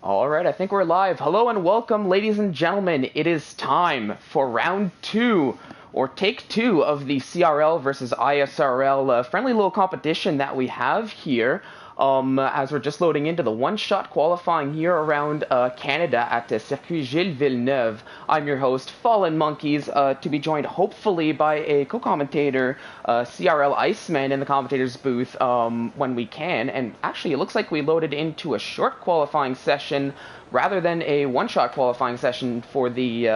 All right, I think we're live. Hello and welcome, ladies and gentlemen. It is time for round two, or take two, of the CRL versus ISRL friendly little competition that we have here. As we're just loading into the one-shot qualifying here around Canada at Circuit Gilles Villeneuve. I'm your host, Fallen Monkeys, to be joined hopefully by a co-commentator, CRL Iceman, in the commentator's booth when we can. And actually, it looks like we loaded into a short qualifying session rather than a one-shot qualifying session for the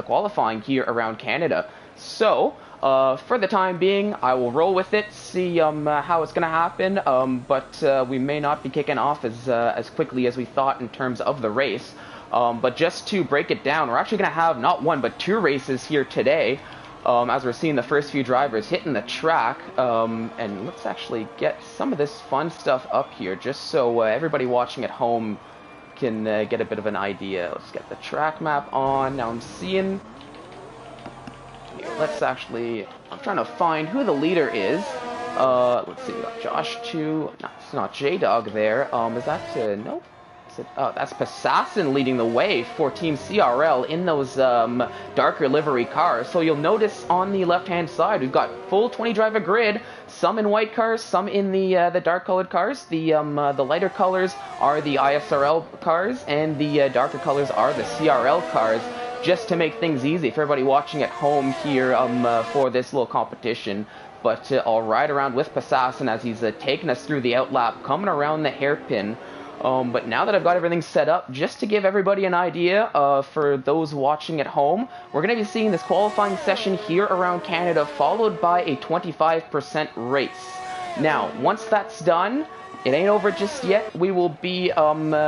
qualifying here around Canada. So, for the time being, I will roll with it, see how it's going to happen, but we may not be kicking off as quickly as we thought in terms of the race. But just to break it down, we're actually going to have not one, but two races here today, as we're seeing the first few drivers hitting the track. And let's actually get some of this fun stuff up here, just so everybody watching at home can get a bit of an idea. Let's get the track map on. Now I'm seeing... Let's actually... I'm trying to find who the leader is. Let's see, we got Josh 2. No, it's not J-Dog there. Is that... nope. Oh, that's Passassin leading the way for Team CRL in those darker livery cars. So you'll notice on the left-hand side, we've got full 20-driver grid, some in white cars, some in the dark-colored cars. The lighter colors are the ISRL cars, and the darker colors are the CRL cars, just to make things easy for everybody watching at home here for this little competition. But I'll ride around with Passassin as he's taking us through the outlap, coming around the hairpin. But now that I've got everything set up, just to give everybody an idea for those watching at home, we're going to be seeing this qualifying session here around Canada, followed by a 25% race. Now, once that's done, it ain't over just yet. We will be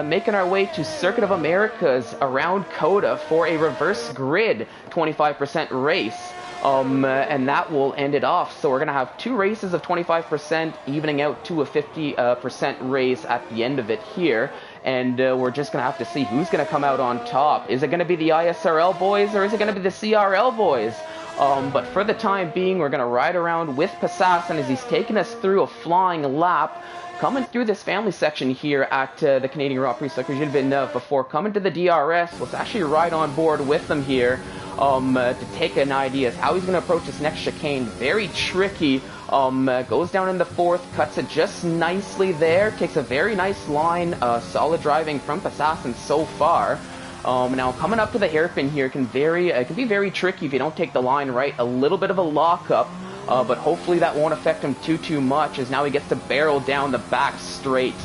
making our way to Circuit of Americas around COTA for a reverse grid 25% race. And that will end it off. So we're going to have two races of 25%, evening out to a 50% race at the end of it here. And we're just going to have to see who's going to come out on top. Is it going to be the ISRL boys, or is it going to be the CRL boys? But for the time being, we're going to ride around with Passassin as he's taking us through a flying lap, coming through this family section here at the Canadian Grand Prix Circuit Gilles Villeneuve before coming to the DRS. Let's actually ride on board with them here to take an idea of how he's going to approach this next chicane. Very tricky. Goes down in the fourth, cuts it just nicely there, takes a very nice line. Solid driving from Passassin so far. Now coming up to the hairpin here can be very tricky if you don't take the line right. A little bit of a lockup. But hopefully that won't affect him too much, as now he gets to barrel down the back straight.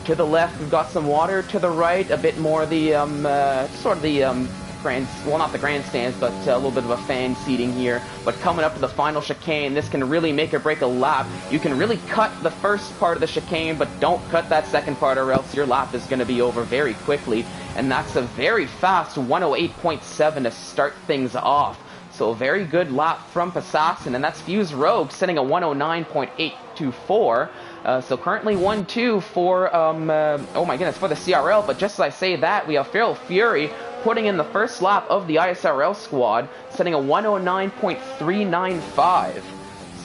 To the left, we've got some water. To the right, a bit more the, sort of the, well, not the grandstands, but a little bit of a fan seating here. But coming up to the final chicane, this can really make or break a lap. You can really cut the first part of the chicane, but don't cut that second part, or else your lap is going to be over very quickly. And that's a very fast 108.7 to start things off. So a very good lap from Passassin, and that's Fuse Rogue setting a 109.824. So currently 1-2 for, oh my goodness, for the CRL. But just as I say that, we have Feral Fury putting in the first lap of the ISRL squad, setting a 109.395.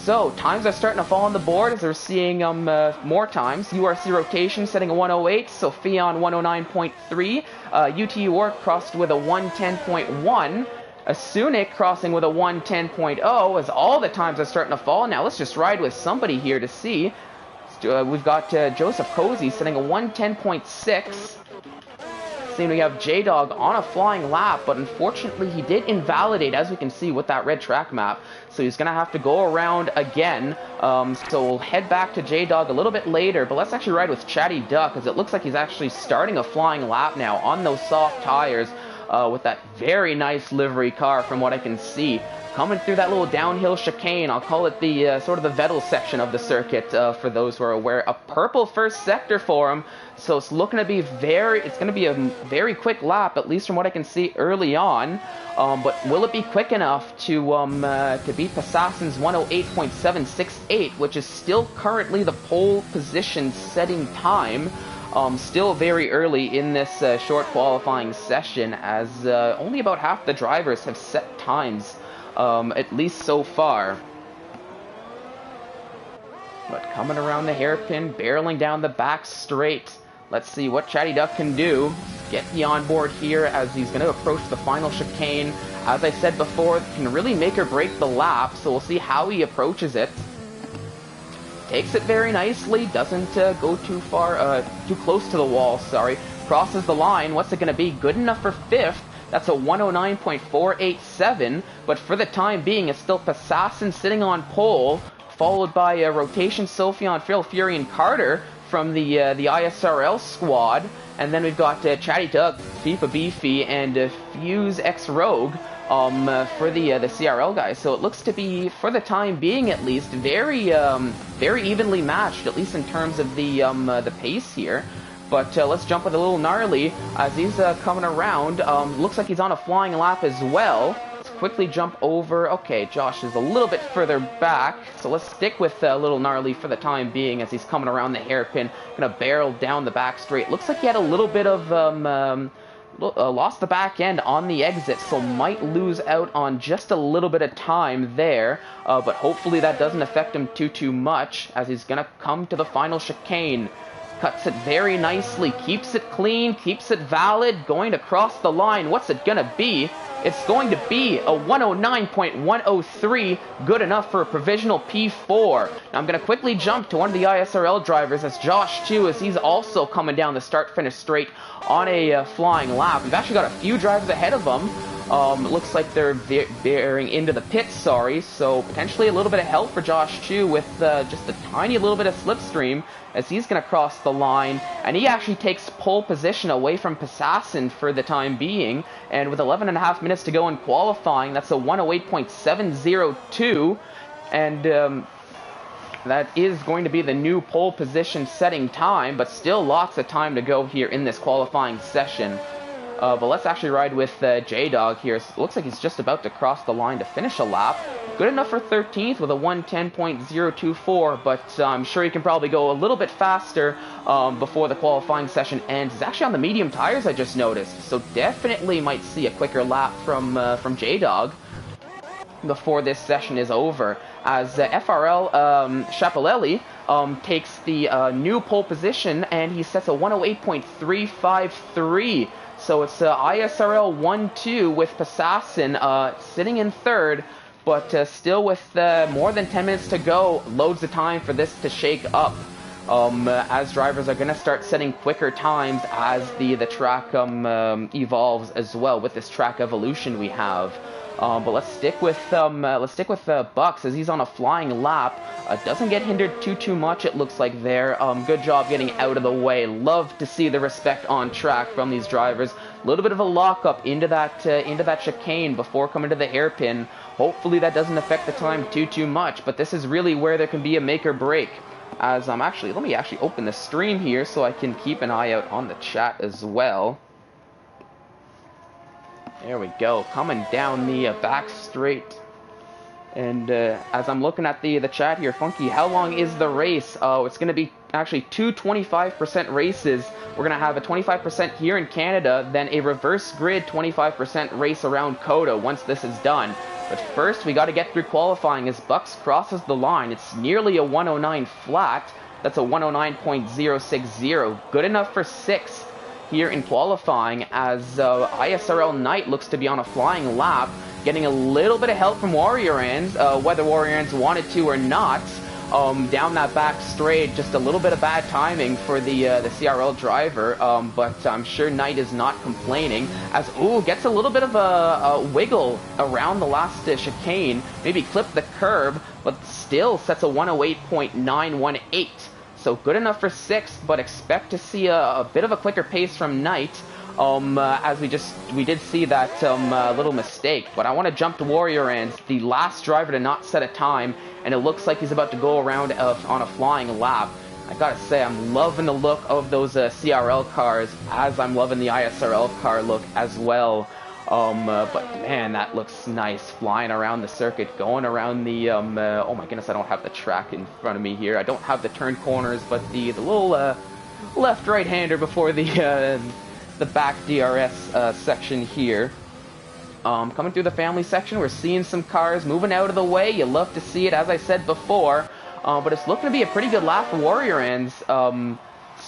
So times are starting to fall on the board as we're seeing more times. URC Rotation setting a 108, Sophion 109.3, UT York crossed with a 110.1. A Sunic crossing with a 110.0 as all the times are starting to fall. Now let's just ride with somebody here to see. We've got Joseph Cozy setting a 110.6. Seeing we have J-Dog on a flying lap, but unfortunately he did invalidate, as we can see with that red track map. So he's going to have to go around again. So we'll head back to J-Dog a little bit later, but let's actually ride with Chatty Duck, as it looks like he's actually starting a flying lap now on those soft tires. With that very nice livery car from what I can see. Coming through that little downhill chicane, I'll call it the sort of the Vettel section of the circuit for those who are aware. A purple first sector for him, so it's looking to be it's going to be a very quick lap, at least from what I can see early on. But will it be quick enough to beat Passassin's 108.768, which is still currently the pole position setting time? Still very early in this short qualifying session, as only about half the drivers have set times, at least so far. But coming around the hairpin, barreling down the back straight. Let's see what Chatty Duck can do. get the onboard here as he's going to approach the final chicane. As I said before, can really make or break the lap, so we'll see how he approaches it. Takes it very nicely, doesn't go too far, too close to the wall, sorry. Crosses the line. What's it going to be? Good enough for 5th. That's a 109.487, but for the time being, it's still Passassin sitting on pole, followed by Rotation, Sophion, Phil, Fury, and Carter from the ISRL squad. And then we've got Chatty Doug, FIFA Beefy, and Fuse X Rogue for the CRL guys. So it looks to be, for the time being at least, very evenly matched, at least in terms of the pace here. But let's jump with a little gnarly as he's coming around. Looks like he's on a flying lap as well. Let's quickly jump over. Okay, Josh is a little bit further back, so let's stick with a little gnarly for the time being as he's coming around the hairpin. Gonna barrel down the back straight. Looks like he had a little bit of lost the back end on the exit, so might lose out on just a little bit of time there. But hopefully that doesn't affect him too much as he's gonna come to the final chicane. Cuts it very nicely, keeps it clean, keeps it valid, going to cross the line. What's it gonna be? It's going to be a 109.103, good enough for a provisional P4. Now I'm gonna quickly jump to one of the ISRL drivers, that's Josh too, as he's also coming down the start-finish straight on a flying lap. We've actually got a few drivers ahead of them. It looks like they're bearing into the pits, sorry, so potentially a little bit of help for Josh too with just a tiny little bit of slipstream as he's going to cross the line, and he actually takes pole position away from Passassin for the time being, and with 11.5 minutes to go in qualifying, that's a 108.702, and that is going to be the new pole position setting time, but still lots of time to go here in this qualifying session. But let's actually ride with J-Dog here. So it looks like he's just about to cross the line to finish a lap. Good enough for 13th with a 110.024, but I'm sure he can probably go a little bit faster before the qualifying session ends. He's actually on the medium tires, I just noticed, so definitely might see a quicker lap from J-Dog before this session is over, as FRL Chapelelli takes the new pole position, and he sets a 108.353. So it's ISRL 1-2 with Passassin sitting in 3rd, but still with more than 10 minutes to go, loads of time for this to shake up. As drivers are going to start setting quicker times as the track evolves as well with this track evolution we have. But let's stick with Bucks as he's on a flying lap. Doesn't get hindered too much, it looks like there. Good job getting out of the way. Love to see the respect on track from these drivers. A little bit of a lockup into that chicane before coming to the hairpin. Hopefully that doesn't affect the time too much, but this is really where there can be a make or break. As let me actually open the stream here so I can keep an eye out on the chat as well. There we go, coming down the back straight. And as I'm looking at the chat here, Funky, how long is the race? Oh, it's going to be actually two 25% races. We're going to have a 25% here in Canada, then a reverse grid 25% race around COTA once this is done. But first, we got to get through qualifying as Bucks crosses the line. It's nearly a 109 flat. That's a 109.060. Good enough for 6th here in qualifying, as ISRL Knight looks to be on a flying lap, getting a little bit of help from Warrior Ends, whether Warrior Ends wanted to or not. Down that back straight, just a little bit of bad timing for the CRL driver, but I'm sure Knight is not complaining, as, gets a little bit of a wiggle around the last chicane, maybe clip the curb, but still sets a 108.918. So good enough for 6th, but expect to see a bit of a quicker pace from Knight, as we did see that little mistake. But I want to jump to Warrior Ends, the last driver to not set a time, and it looks like he's about to go around on a flying lap. I gotta say, I'm loving the look of those CRL cars, as I'm loving the ISRL car look as well. But man, that looks nice, flying around the circuit, going around the, oh my goodness, I don't have the track in front of me here. I don't have the turn corners, but the little left-right-hander before the back DRS section here. Coming through the family section, we're seeing some cars moving out of the way. You love to see it, as I said before. But it's looking to be a pretty good lap for Warrior Ends.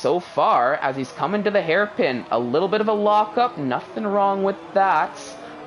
so far, as he's coming to the hairpin, a little bit of a lockup, nothing wrong with that.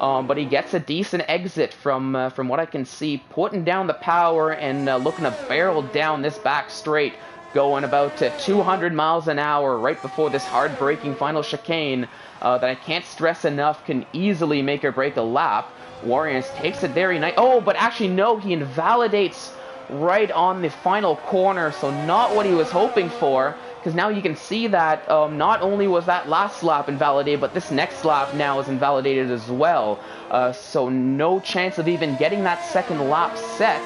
But he gets a decent exit from what I can see, putting down the power and looking to barrel down this back straight, going about 200 miles an hour right before this hard-braking final chicane that I can't stress enough can easily make or break a lap. Warriors takes it very nice. Oh, but actually no, he invalidates right on the final corner, so not what he was hoping for, because now you can see that not only was that last lap invalidated, but this next lap now is invalidated as well. So no chance of even getting that second lap set,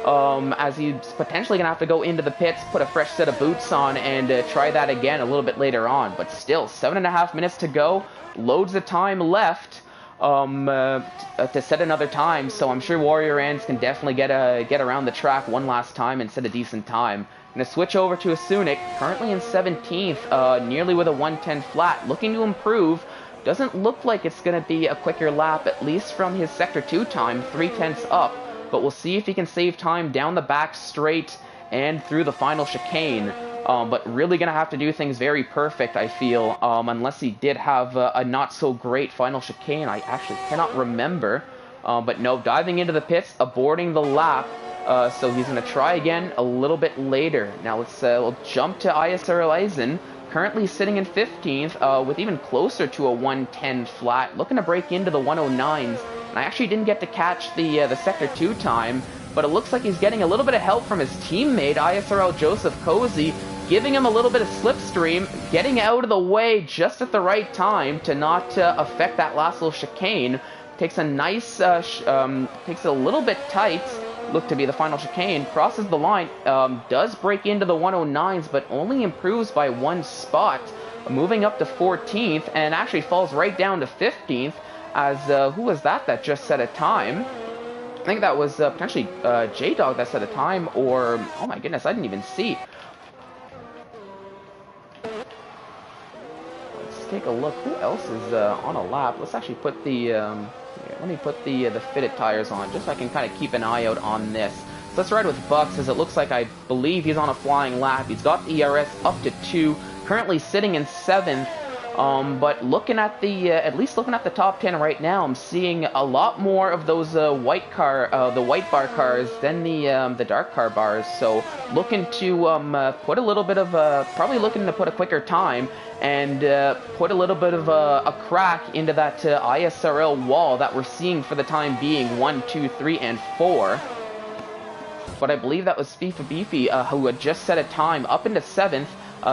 as he's potentially going to have to go into the pits, put a fresh set of boots on, and try that again a little bit later on. But still, 7.5 minutes to go, loads of time left to set another time, so I'm sure Warrior Ants can definitely get around the track one last time and set a decent time. Going to switch over to Asunik, currently in 17th, nearly with a 110 flat, looking to improve. Doesn't look like it's going to be a quicker lap, at least from his Sector 2 time, 3/10 up, but we'll see if he can save time down the back straight and through the final chicane. But really going to have to do things very perfect, I feel, unless he did have a not-so-great final chicane. I actually cannot remember. But no, diving into the pits, aborting the lap. So he's going to try again a little bit later. Now we'll jump to ISRL Eisen, currently sitting in 15th, with even closer to a 110 flat, looking to break into the 109s. And I actually didn't get to catch the Sector 2 time, but it looks like he's getting a little bit of help from his teammate, ISRL Joseph Cozy, giving him a little bit of slipstream, getting out of the way just at the right time to not affect that last little chicane. Takes a nice, takes it a little bit tight, look to be the final chicane, crosses the line, does break into the 109s, but only improves by 1 spot, moving up to 14th, and actually falls right down to 15th, as, who was that just set a time? I think that was potentially J-Dog that set a time, or, oh my goodness, I didn't even see. Let's take a look. Who else is on a lap? Let's actually put the, let me put the fitted tires on, just so I can kind of keep an eye out on this. So let's ride with Bucks, as it looks like I believe he's on a flying lap. He's got the ERS up to 2, currently sitting in 7th. But looking at the, at least looking at the top 10 right now, I'm seeing a lot more of those the white bar cars than the dark car bars. So looking to put a little bit of probably looking to put a quicker time and put a little bit of a crack into that ISRL wall that we're seeing for the time being, 1, 2, 3, and 4. But I believe that was FIFA Beefy who had just set a time up into 7th.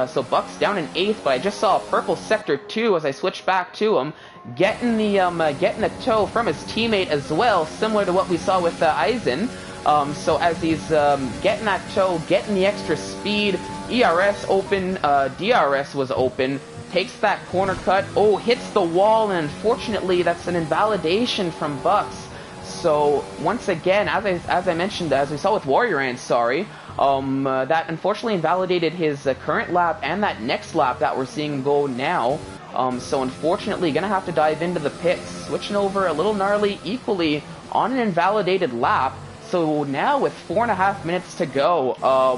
So Buck's down in 8th, but I just saw a purple Sector 2 as I switched back to him, getting the tow from his teammate as well, similar to what we saw with Eisen. So as he's getting that tow, getting the extra speed, ERS open, DRS was open, takes that corner cut, oh, hits the wall, and unfortunately that's an invalidation from Bucks. So once again, as I mentioned, as we saw with Warrior Ant, that unfortunately invalidated his current lap and that next lap that we're seeing go now. So unfortunately, gonna have to dive into the pits, switching over a little gnarly, equally on an invalidated lap. So now with 4.5 minutes to go,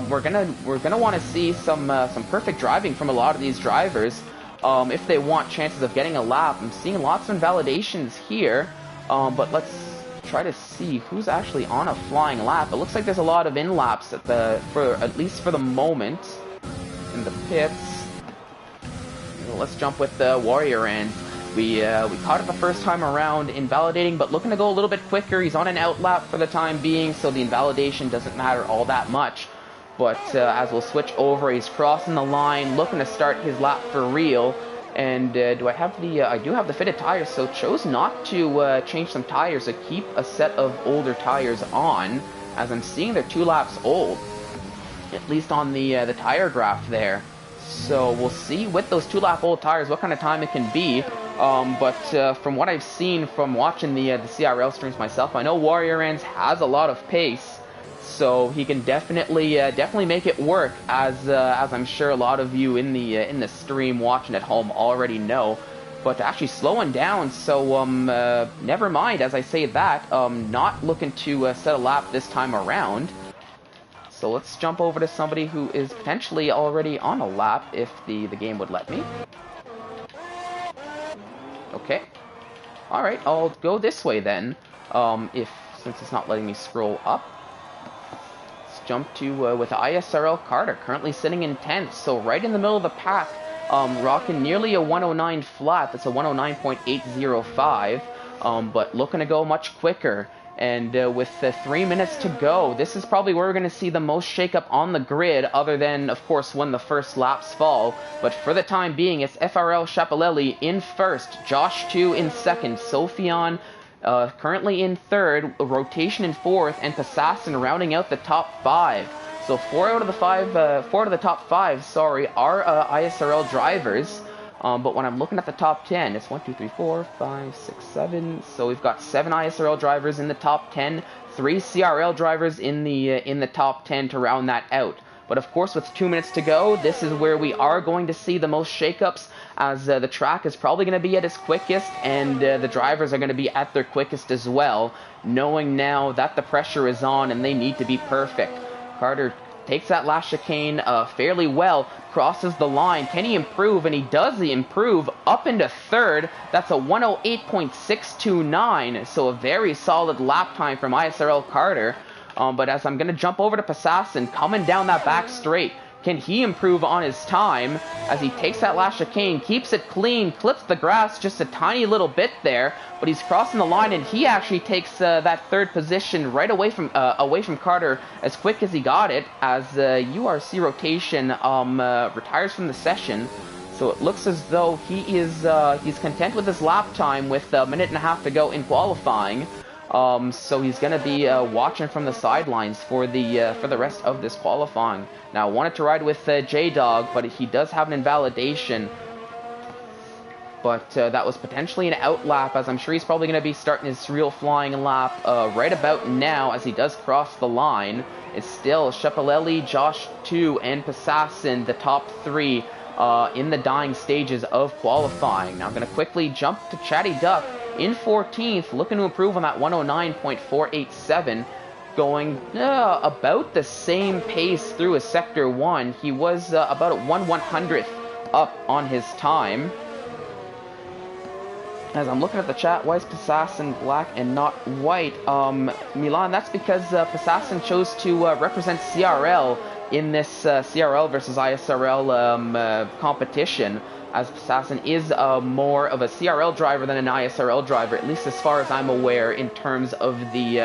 we're gonna want to see some perfect driving from a lot of these drivers if they want chances of getting a lap. I'm seeing lots of invalidations here, but let's try to see who's actually on a flying lap. It looks like there's a lot of in-laps at least for the moment in the pits. Let's jump with the Warrior Ant. We caught it the first time around, invalidating, but looking to go a little bit quicker. He's on an out lap for the time being, so the invalidation doesn't matter all that much. But as we'll switch over, he's crossing the line, looking to start his lap for real. And I do have the fitted tires, so chose not to change some tires, to keep a set of older tires on, as I'm seeing they're 2 laps old, at least on the tire graph there. So we'll see with those 2-lap old tires what kind of time it can be. But from what I've seen from watching the CRL streams myself, I know Warrior Ants has a lot of pace, so he can definitely make it work, as I'm sure a lot of you in the stream watching at home already know. But actually slowing down, so never mind. As I say that, not looking to set a lap this time around. So let's jump over to somebody who is potentially already on a lap if the game would let me. Okay. Alright, I'll go this way then, since it's not letting me scroll up. Let's jump to, with ISRL Carter, currently sitting in 10th, so right in the middle of the pack, rocking nearly a 109 flat. That's a 109.805, but looking to go much quicker. And with 3 minutes to go, this is probably where we're going to see the most shakeup on the grid, other than, of course, when the first laps fall. But for the time being, it's FRL Schiaparelli in first, Josh 2 in second, Sophion currently in third, a rotation in fourth, and Passassin rounding out the top 5. So 4 out of the top 5, sorry, are ISRL drivers. But when I'm looking at the top 10, it's 1, 2, 3, 4, 5, 6, 7. So we've got 7 ISRL drivers in the top 10, 3 CRL drivers in the top 10 to round that out. But of course, with 2 minutes to go, this is where we are going to see the most shakeups, as the track is probably going to be at its quickest, and the drivers are going to be at their quickest as well, knowing now that the pressure is on and they need to be perfect. Carter takes that last chicane fairly well, crosses the line. Can he improve? And he does improve up into third. That's a 108.629, so a very solid lap time from ISRL Carter. But as I'm going to jump over to Passassin, coming down that back straight, can he improve on his time as he takes that last chicane, keeps it clean, clips the grass just a tiny little bit there, but he's crossing the line, and he actually takes that third position right away from Carter as quick as he got it, as URC rotation retires from the session. So it looks as though he's content with his lap time with a minute and a half to go in qualifying. So he's going to be watching from the sidelines for the rest of this qualifying. Now, I wanted to ride with J-Dog, but he does have an invalidation. But that was potentially an out lap, as I'm sure he's probably going to be starting his real flying lap right about now as he does cross the line. It's still Schiaparelli, Josh 2, and Passassin, the top 3 in the dying stages of qualifying. Now I'm going to quickly jump to Chatty Duck in 14th, looking to improve on that 109.487, going about the same pace through his Sector 1. He was about 1/100th up on his time. As I'm looking at the chat, why is Passassin black and not white? Milan, that's because Passassin chose to represent CRL in this CRL versus ISRL competition, as Passassin is more of a CRL driver than an ISRL driver, at least as far as I'm aware, in terms of the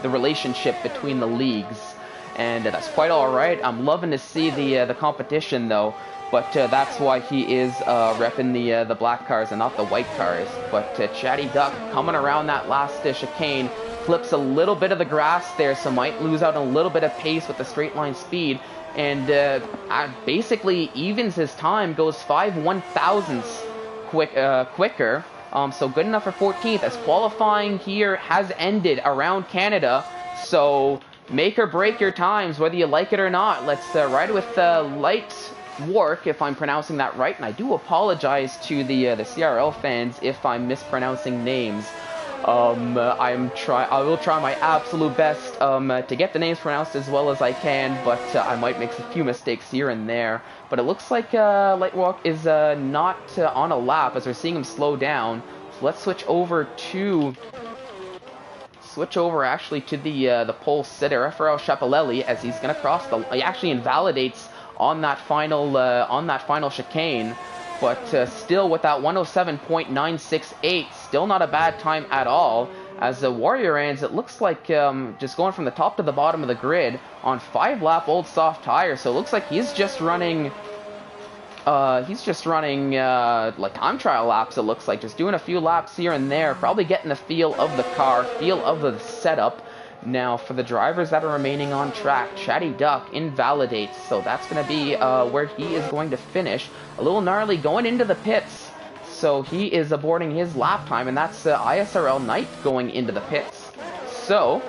relationship between the leagues. And that's quite alright. I'm loving to see the competition, though. But that's why he is repping the black cars and not the white cars. But Chatty Duck coming around that last chicane, flips a little bit of the grass there, so might lose out a little bit of pace with the straight line speed. And basically evens his time, goes 5 1/1000ths quicker. So good enough for 14th, as qualifying here has ended around Canada. So make or break your times, whether you like it or not. Let's ride with Light Wark, if I'm pronouncing that right, and I do apologize to the CRL fans if I'm mispronouncing names. I will try my absolute best to get the names pronounced as well as I can, but I might make a few mistakes here and there. But it looks like Lightwalk is not on a lap, as we're seeing him slow down. So let's switch over actually to the pole sitter, FRL Schiaparelli, as he's going to cross he actually invalidates on that final chicane, but still with that 107.968, still not a bad time at all. As the Warrior ends, it looks like just going from the top to the bottom of the grid on 5-lap old soft tires. So it looks like he's just running like time trial laps. It looks like just doing a few laps here and there, probably getting the feel of the car, feel of the setup. Now, for the drivers that are remaining on track, Chatty Duck invalidates, so that's going to be where he is going to finish. A little gnarly going into the pits, so he is aborting his lap time, and that's ISRL Knight going into the pits. So,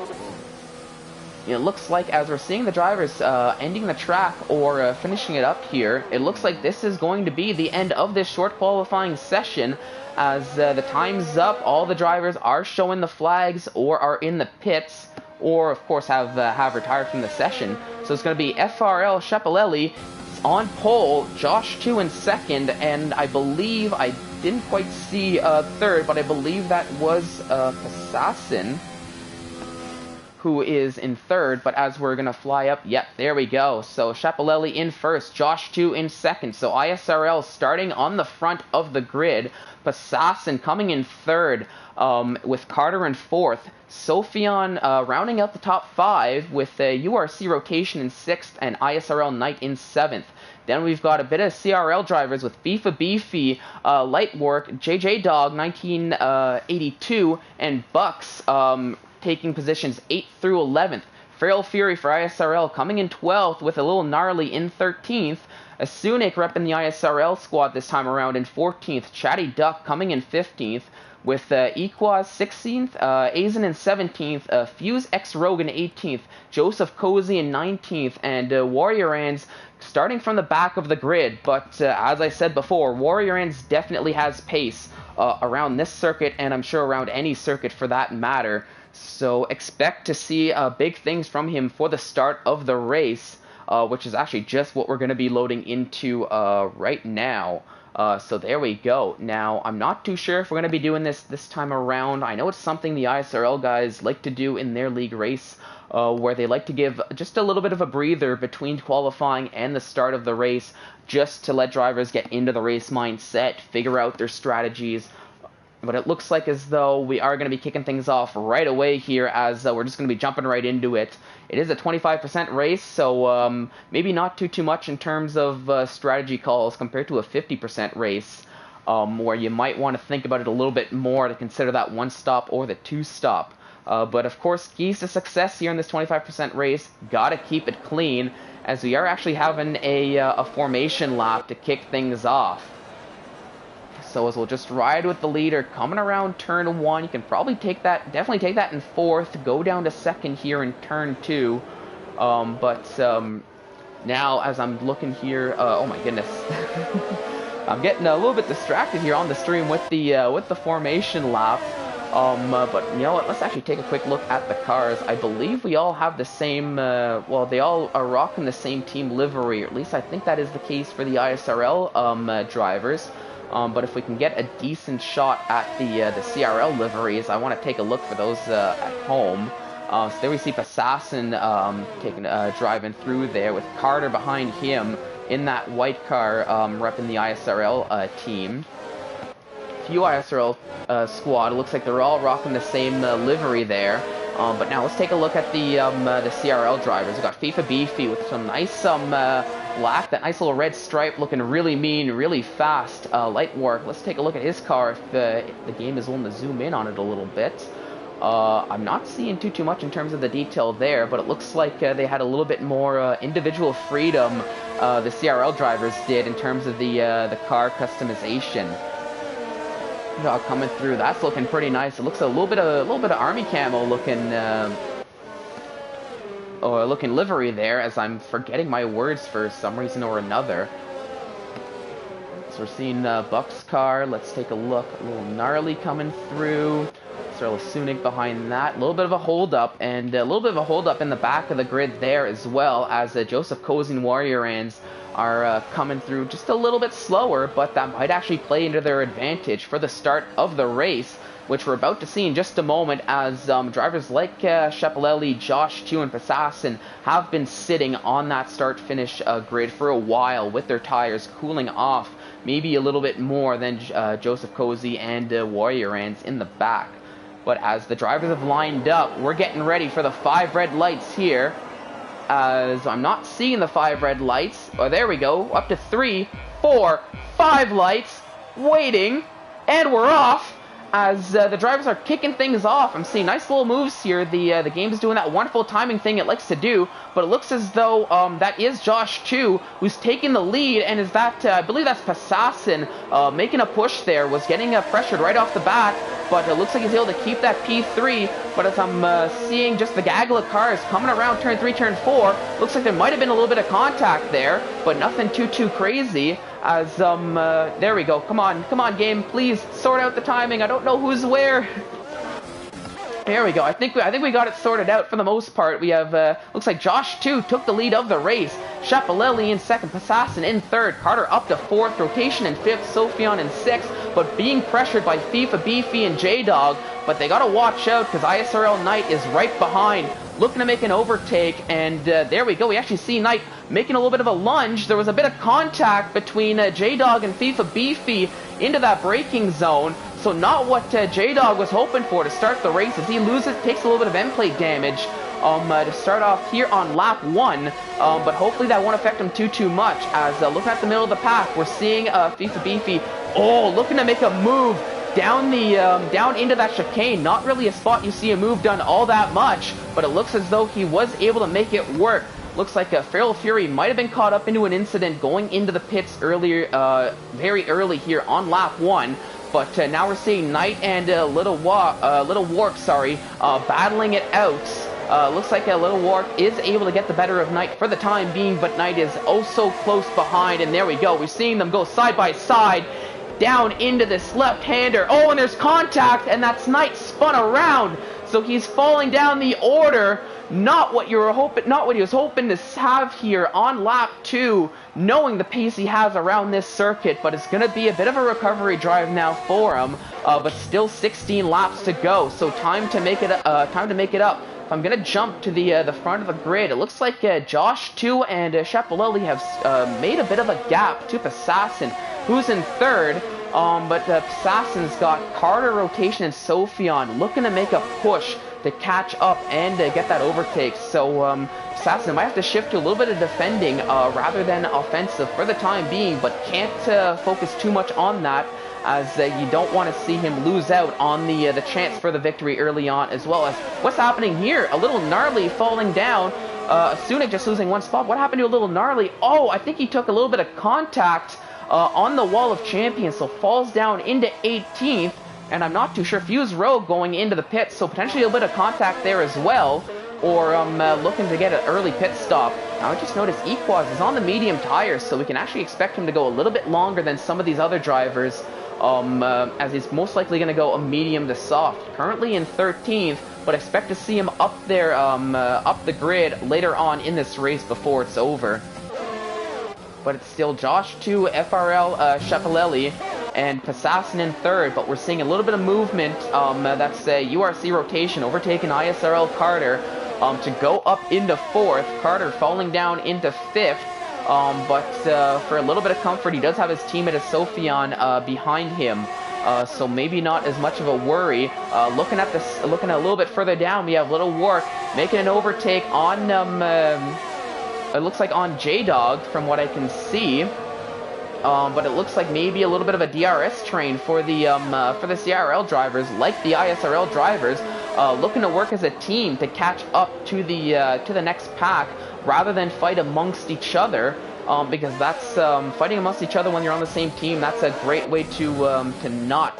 it looks like, as we're seeing the drivers ending the track or finishing it up here, it looks like this is going to be the end of this short qualifying session. As the time's up, all the drivers are showing the flags or are in the pits. or of course have retired from the session. So it's going to be FRL Schiaparelli on pole, Josh 2 in second, and I believe, I didn't quite see third, but I believe that was Assassin who is in third. But as we're going to fly up, yep, there we go. So Schiaparelli in first, Josh 2 in second. So ISRL starting on the front of the grid. Assassin coming in third, with Carter in fourth. Sophion rounding out the top five with URC rotation in sixth and ISRL Knight in seventh. Then we've got a bit of CRL drivers with FIFA Beefy, Lightwork, JJ Dog 1982, and Bucks taking positions 8th through 11th. Frail Fury for ISRL coming in 12th with a little gnarly in 13th. Asunik repping the ISRL squad this time around in 14th. Chatty Duck coming in 15th. With Equaz 16th, Azen in 17th, Fuse X Rogue in 18th, Joseph Cozy in 19th, and Warrior Ants starting from the back of the grid. But as I said before, Warrior Ants definitely has pace around this circuit, and I'm sure around any circuit for that matter. So expect to see big things from him for the start of the race, which is actually just what we're going to be loading into right now. So there we go. Now, I'm not too sure if we're going to be doing this time around. I know it's something the ISRL guys like to do in their league race, where they like to give just a little bit of a breather between qualifying and the start of the race, just to let drivers get into the race mindset, figure out their strategies. But it looks like as though we are going to be kicking things off right away here, as we're just going to be jumping right into it. It is a 25% race, so maybe not too much in terms of strategy calls compared to a 50% race, where you might want to think about it a little bit more to consider that one stop or the two stop. But of course, keys to success here in this 25% race, gotta keep it clean, as we are actually having a formation lap to kick things off. So as we'll just ride with the leader coming around turn 1. You can probably definitely take that in fourth, go down to second here in turn 2. Now as I'm looking here, oh my goodness, I'm getting a little bit distracted here on the stream with the formation lap. But you know what? Let's actually take a quick look at the cars. I believe we all have the same. Well, they all are rocking the same team livery, or at least I think that is the case for the ISRL drivers. But if we can get a decent shot at the CRL liveries, I want to take a look for those at home. So there we see Assassin driving through there with Carter behind him in that white car, repping the ISRL team. Few ISRL squad. It looks like they're all rocking the same livery there. But now let's take a look at the CRL drivers. We've got FIFA Beefy with some nice black, that nice little red stripe, looking really mean, really fast. Lightwork. Let's take a look at his car if the game is willing to zoom in on it a little bit. I'm not seeing too much in terms of the detail there, but it looks like they had a little bit more individual freedom, the CRL drivers did, in terms of the car customization. Coming through, that's looking pretty nice. It looks a little bit of army camo looking livery there, as I'm forgetting my words for some reason or another. So we're seeing Buck's car. Let's take a look. A little gnarly coming through. Sunik behind that. A little bit of a hold-up, and a little bit of a hold-up in the back of the grid there as well, as Joseph Cozy and Warrior Ants are coming through just a little bit slower, but that might actually play into their advantage for the start of the race, which we're about to see in just a moment, as drivers like Schiaparelli, Josh 2, and Assassin have been sitting on that start-finish grid for a while with their tires cooling off, maybe a little bit more than Joseph Cozy and Warrior Ants in the back. But as the drivers have lined up, we're getting ready for the 5 red lights here. As I'm not seeing the 5 red lights. Oh, there we go. Up to 3, 4, 5 lights. Waiting. And we're off. As the drivers are kicking things off. I'm seeing nice little moves here. The game's doing that wonderful timing thing it likes to do. But it looks as though that is Josh 2 who's taking the lead. And is that, I believe that's Assassin making a push there. Was getting pressured right off the bat. But it looks like he's able to keep that P3. But as I'm seeing just the gaggle of cars coming around turn 3, turn 4, looks like there might have been a little bit of contact there, but nothing too crazy. As there we go. Come on game, please sort out the timing. I don't know who's where. There we go. I think we got it sorted out for the most part. We have looks like Josh 2 took the lead of the race. Shapalelli in second, Passassin in third, Carter up to fourth, Rotation in fifth, Sophion in sixth, but being pressured by FIFA, Beefy, and J-Dog. But they gotta watch out because ISRL Knight is right behind, looking to make an overtake. And there we go. We actually see Knight making a little bit of a lunge. There was a bit of contact between J-Dog and FIFA Beefy into that braking zone. So not what J-Dog was hoping for to start the race, as he takes a little bit of end plate damage to start off here on lap 1. But hopefully that won't affect him too much, as looking at the middle of the pack, we're seeing FIFA Beefy, looking to make a move down down into that chicane. Not really a spot you see a move done all that much, but it looks as though he was able to make it work. Looks like Feral Fury might have been caught up into an incident going into the pits earlier, very early here on lap 1. But now we're seeing Knight and Little Warp, battling it out. Looks like Little Warp is able to get the better of Knight for the time being, but Knight is oh so close behind. And there we go. We're seeing them go side by side down into this left-hander. Oh, and there's contact, and that's Knight spun around. So he's falling down the order. Not what he was hoping to have here on lap 2, knowing the pace he has around this circuit. But it's going to be a bit of a recovery drive now for him. But still 16 laps to go, so time to make it up. If I'm going to jump to the front of the grid, it looks like Josh 2 and Shapalelli have made a bit of a gap to Assassin, who's in third. But Assassin's got Carter, Rotation, and Sophion looking to make a push to catch up and get that overtake. So Assassin might have to shift to a little bit of defending rather than offensive for the time being, but can't focus too much on that, as you don't want to see him lose out on the chance for the victory early on, as well as what's happening here. A little Gnarly falling down. Sunik just losing one spot. What happened to a little Gnarly? Oh, I think he took a little bit of contact on the wall of champions, so falls down into 18th. And I'm not too sure. Fuse Rogue going into the pits, so potentially a little bit of contact there as well. Or looking to get an early pit stop. Now I just noticed Equaz is on the medium tires, so we can actually expect him to go a little bit longer than some of these other drivers, as he's most likely going to go a medium to soft. Currently in 13th, but expect to see him up there, up the grid later on in this race before it's over. But it's still Josh 2, FRL Shapalelli, and Passassin in third, but we're seeing a little bit of movement. That's URC Rotation overtaking ISRL Carter to go up into fourth. Carter falling down into fifth, but for a little bit of comfort, he does have his teammate Sophion behind him. So maybe not as much of a worry. Looking a little bit further down, we have Little Warp making an overtake on it looks like on J-Dog from what I can see. But it looks like maybe a little bit of a DRS train for the CRL drivers, like the ISRL drivers, looking to work as a team to catch up to the next pack rather than fight amongst each other. Because that's fighting amongst each other when you're on the same team. That's a great way to not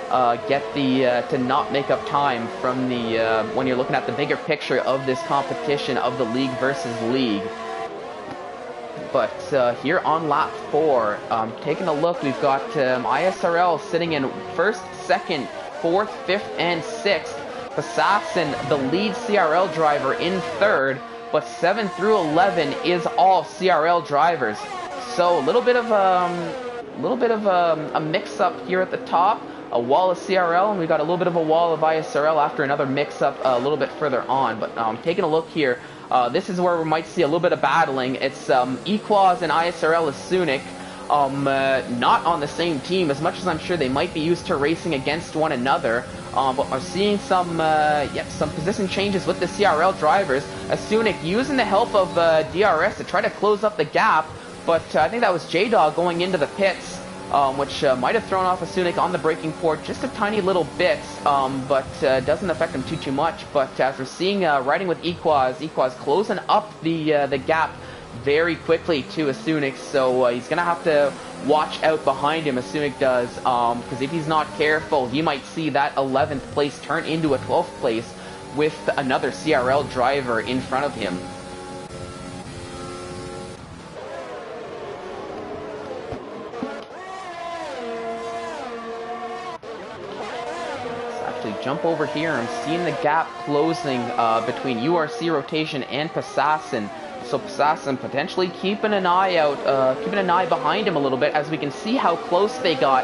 to not make up time from the when you're looking at the bigger picture of this competition of the league versus league. But here on lap 4, taking a look, we've got ISRL sitting in first, second, fourth, fifth, and sixth. Assassin, the lead CRL driver, in third, but 7 through 11 is all CRL drivers. So a little bit of a mix-up here at the top. A wall of CRL, and we've got a little bit of a wall of ISRL after another mix-up a little bit further on. But taking a look here, this is where we might see a little bit of battling. It's Equaz and ISRL Sunik, not on the same team, as much as I'm sure they might be used to racing against one another. But we're seeing some position changes with the CRL drivers. Sunik using the help of DRS to try to close up the gap, but I think that was J-Dog going into the pits. Which might have thrown off Sunik on the braking port just a tiny little bit, but doesn't affect him too much. But as we're seeing, riding with Equaz closing up the gap very quickly to Sunik, so he's gonna have to watch out behind him. Sunik does, because if he's not careful, he might see that 11th place turn into a 12th place with another CRL driver in front of him. jump over here. I'm seeing the gap closing between URC Rotation and Passassin. So Passassin potentially keeping an eye out, keeping an eye behind him a little bit, as we can see how close they got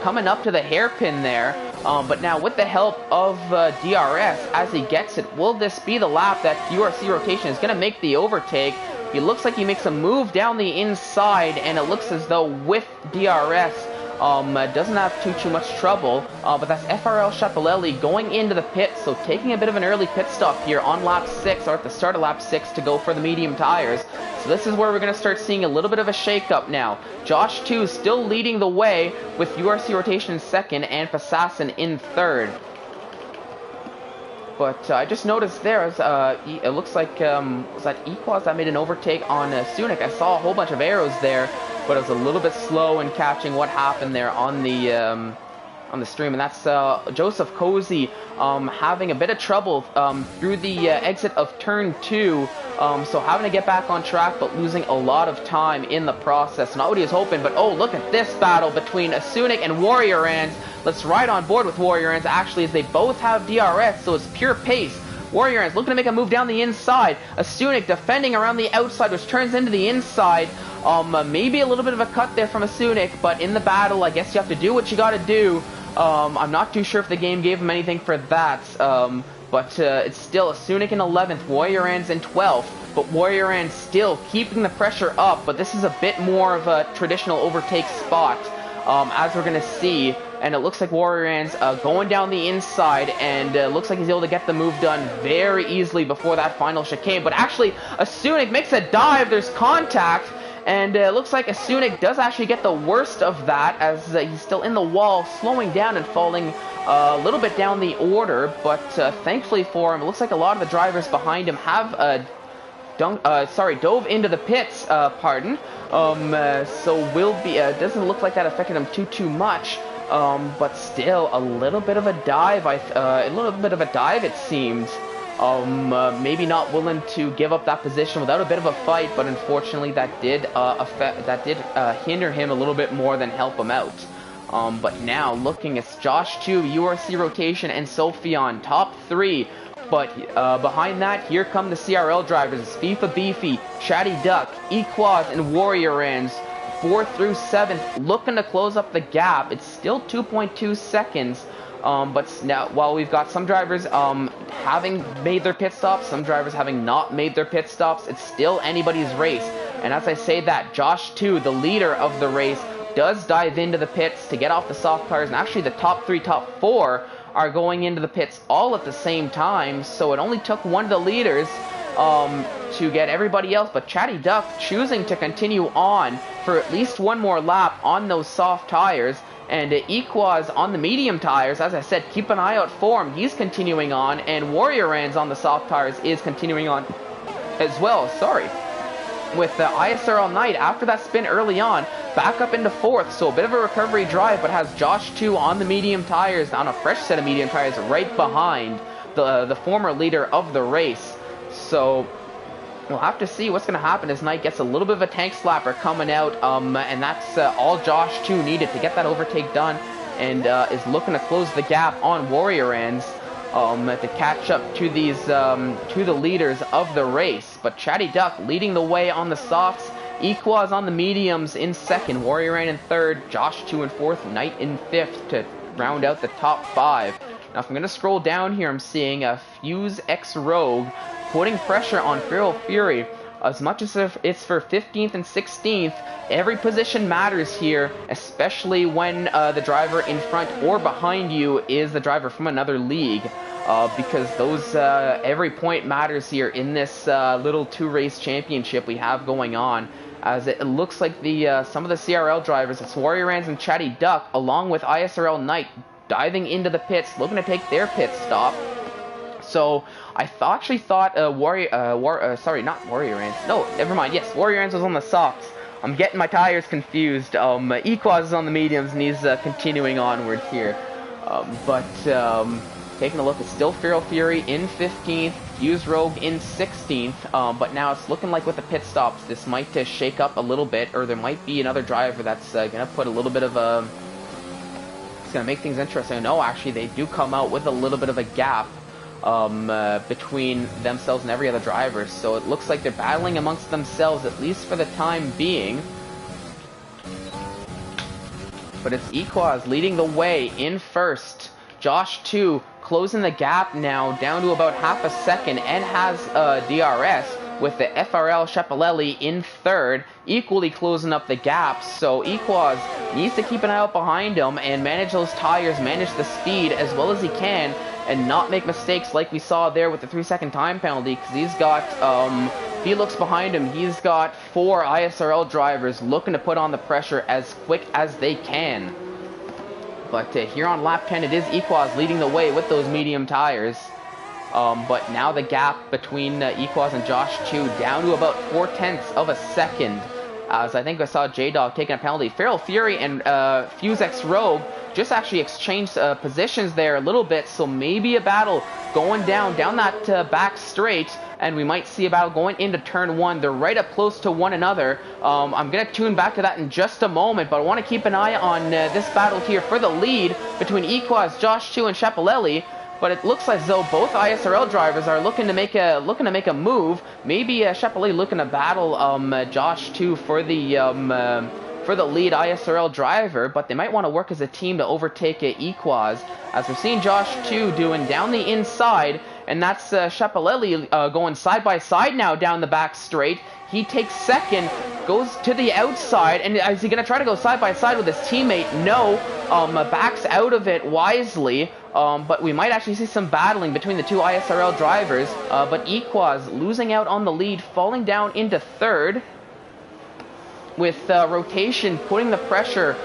coming up to the hairpin there. But now with the help of DRS, as he gets it, will this be the lap that URC Rotation is going to make the overtake? He looks like he makes a move down the inside, and it looks as though with DRS, doesn't have too much trouble, but that's FRL Chapelelli going into the pit, so taking a bit of an early pit stop here on lap 6, or at the start of lap 6, to go for the medium tires. So this is where we're going to start seeing a little bit of a shake-up now. Josh 2 still leading the way with URC Rotation in 2nd and Passassin in 3rd. But I just noticed there, it looks like, was that Equaz that made an overtake on Sunik? I saw a whole bunch of arrows there, but it was a little bit slow in catching what happened there on the stream. And that's Joseph Cozy having a bit of trouble through the exit of turn 2. So having to get back on track, but losing a lot of time in the process. Not what he was hoping, but oh, look at this battle between Sunik and Warrior Ants. Let's ride on board with Warrior Ants, actually, as they both have DRS, so it's pure pace. Warrior Ants looking to make a move down the inside. Sunik defending around the outside, which turns into the inside. Maybe a little bit of a cut there from Sunik, but in the battle, I guess you have to do what you gotta do. I'm not too sure if the game gave him anything for that, but it's still Sunik in 11th, Warrior Ants in 12th. But Warrior Ants still keeping the pressure up, but this is a bit more of a traditional overtake spot, as we're going to see. And it looks like Warrior Ants going down the inside, and looks like he's able to get the move done very easily before that final chicane. But actually, Sunik makes a dive, there's contact, and it looks like Sunik does actually get the worst of that, as he's still in the wall, slowing down and falling a little bit down the order. But thankfully for him, it looks like a lot of the drivers behind him have dove into the pits, so will be, doesn't look like that affected him too much, but still a little bit of a dive, it seems. Maybe not willing to give up that position without a bit of a fight, but unfortunately that did hinder him a little bit more than help him out. But now looking at Josh 2, URC Rotation, and Sophion, top 3. But behind that, here come the CRL drivers. It's FIFA Beefy, Chatty Duck, Equaz, and Warrior Ants. 4th through 7th, looking to close up the gap. It's still 2.2 seconds. But now, while we've got some drivers having made their pit stops, some drivers having not made their pit stops, it's still anybody's race. And as I say that, Josh 2, the leader of the race, does dive into the pits to get off the soft tires. And actually the top 3, top 4 are going into the pits all at the same time, so it only took one of the leaders to get everybody else, but Chatty Duck choosing to continue on for at least one more lap on those soft tires, and Equaz on the medium tires. As I said, keep an eye out for him, he's continuing on, and Warrior Ants on the soft tires is continuing on as well, with the ISRL Knight, after that spin early on, back up into 4th, so a bit of a recovery drive, but has Josh 2 on the medium tires, on a fresh set of medium tires, right behind the former leader of the race. So we'll have to see what's going to happen as Knight gets a little bit of a tank slapper coming out, and that's all Josh 2 needed to get that overtake done, and is looking to close the gap on Warrior Ants to catch up to these to the leaders of the race. But Chatty Duck leading the way on the softs, Equaz on the mediums in 2nd, Warrior Ant in 3rd, Josh 2 in 4th, Knight in 5th to round out the top 5. Now if I'm going to scroll down here, I'm seeing a Fuse X Rogue putting pressure on Feral Fury. As much as it's for 15th and 16th, every position matters here, especially when the driver in front or behind you is the driver from another league, because those every point matters here in this little 2-race championship we have going on. As it looks like the some of the CRL drivers, it's Warrior Ants and Chatty Duck, along with ISRL Knight, diving into the pits, looking to take their pit stop. So I actually thought Warrior Ants. No, never mind. Yes, Warrior Ants was on the softs. I'm getting my tires confused. Equaz is on the mediums, and he's continuing onward here. Taking a look, it's still Feral Fury in 15th, Fuse Rogue in 16th, but now it's looking like with the pit stops, this might shake up a little bit, or there might be another driver that's going to put a little bit of a It's going to make things interesting. No, actually, they do come out with a little bit of a gap between themselves and every other driver. So it looks like they're battling amongst themselves, at least for the time being. But it's Equaz leading the way in first. Josh 2 closing the gap now down to about half a second, and has DRS with the FRL Schiaparelli in third, equally closing up the gap. So Equaz needs to keep an eye out behind him and manage those tires, manage the speed as well as he can, and not make mistakes like we saw there with the 3-second time penalty, because he's got, if he looks behind him, he's got 4 ISRL drivers looking to put on the pressure as quick as they can. But here on lap 10, it is Equaz leading the way with those medium tires. But now the gap between Equaz and Josh 2 down to about 0.4 of a second. As I think I saw J-Dog taking a penalty. Feral Fury and FuseX Rogue just actually exchanged positions there a little bit. So maybe a battle going down that back straight. And we might see a battle going into turn 1. They're right up close to one another. I'm going to tune back to that in just a moment. But I want to keep an eye on this battle here for the lead between Equaz, Josh 2, and Schiaparelli. But it looks as though both ISRL drivers are looking to make a move. Maybe Schiaparelli looking to battle Josh 2 for the lead ISRL driver, but they might want to work as a team to overtake Equaz, as we're seeing Josh 2 doing down the inside, and that's Schiaparelli going side by side now down the back straight. He takes second, goes to the outside, and is he going to try to go side by side with his teammate? No, backs out of it wisely. But we might actually see some battling between the two ISRL drivers. But Equaz losing out on the lead, falling down into third, with Rotation putting the pressure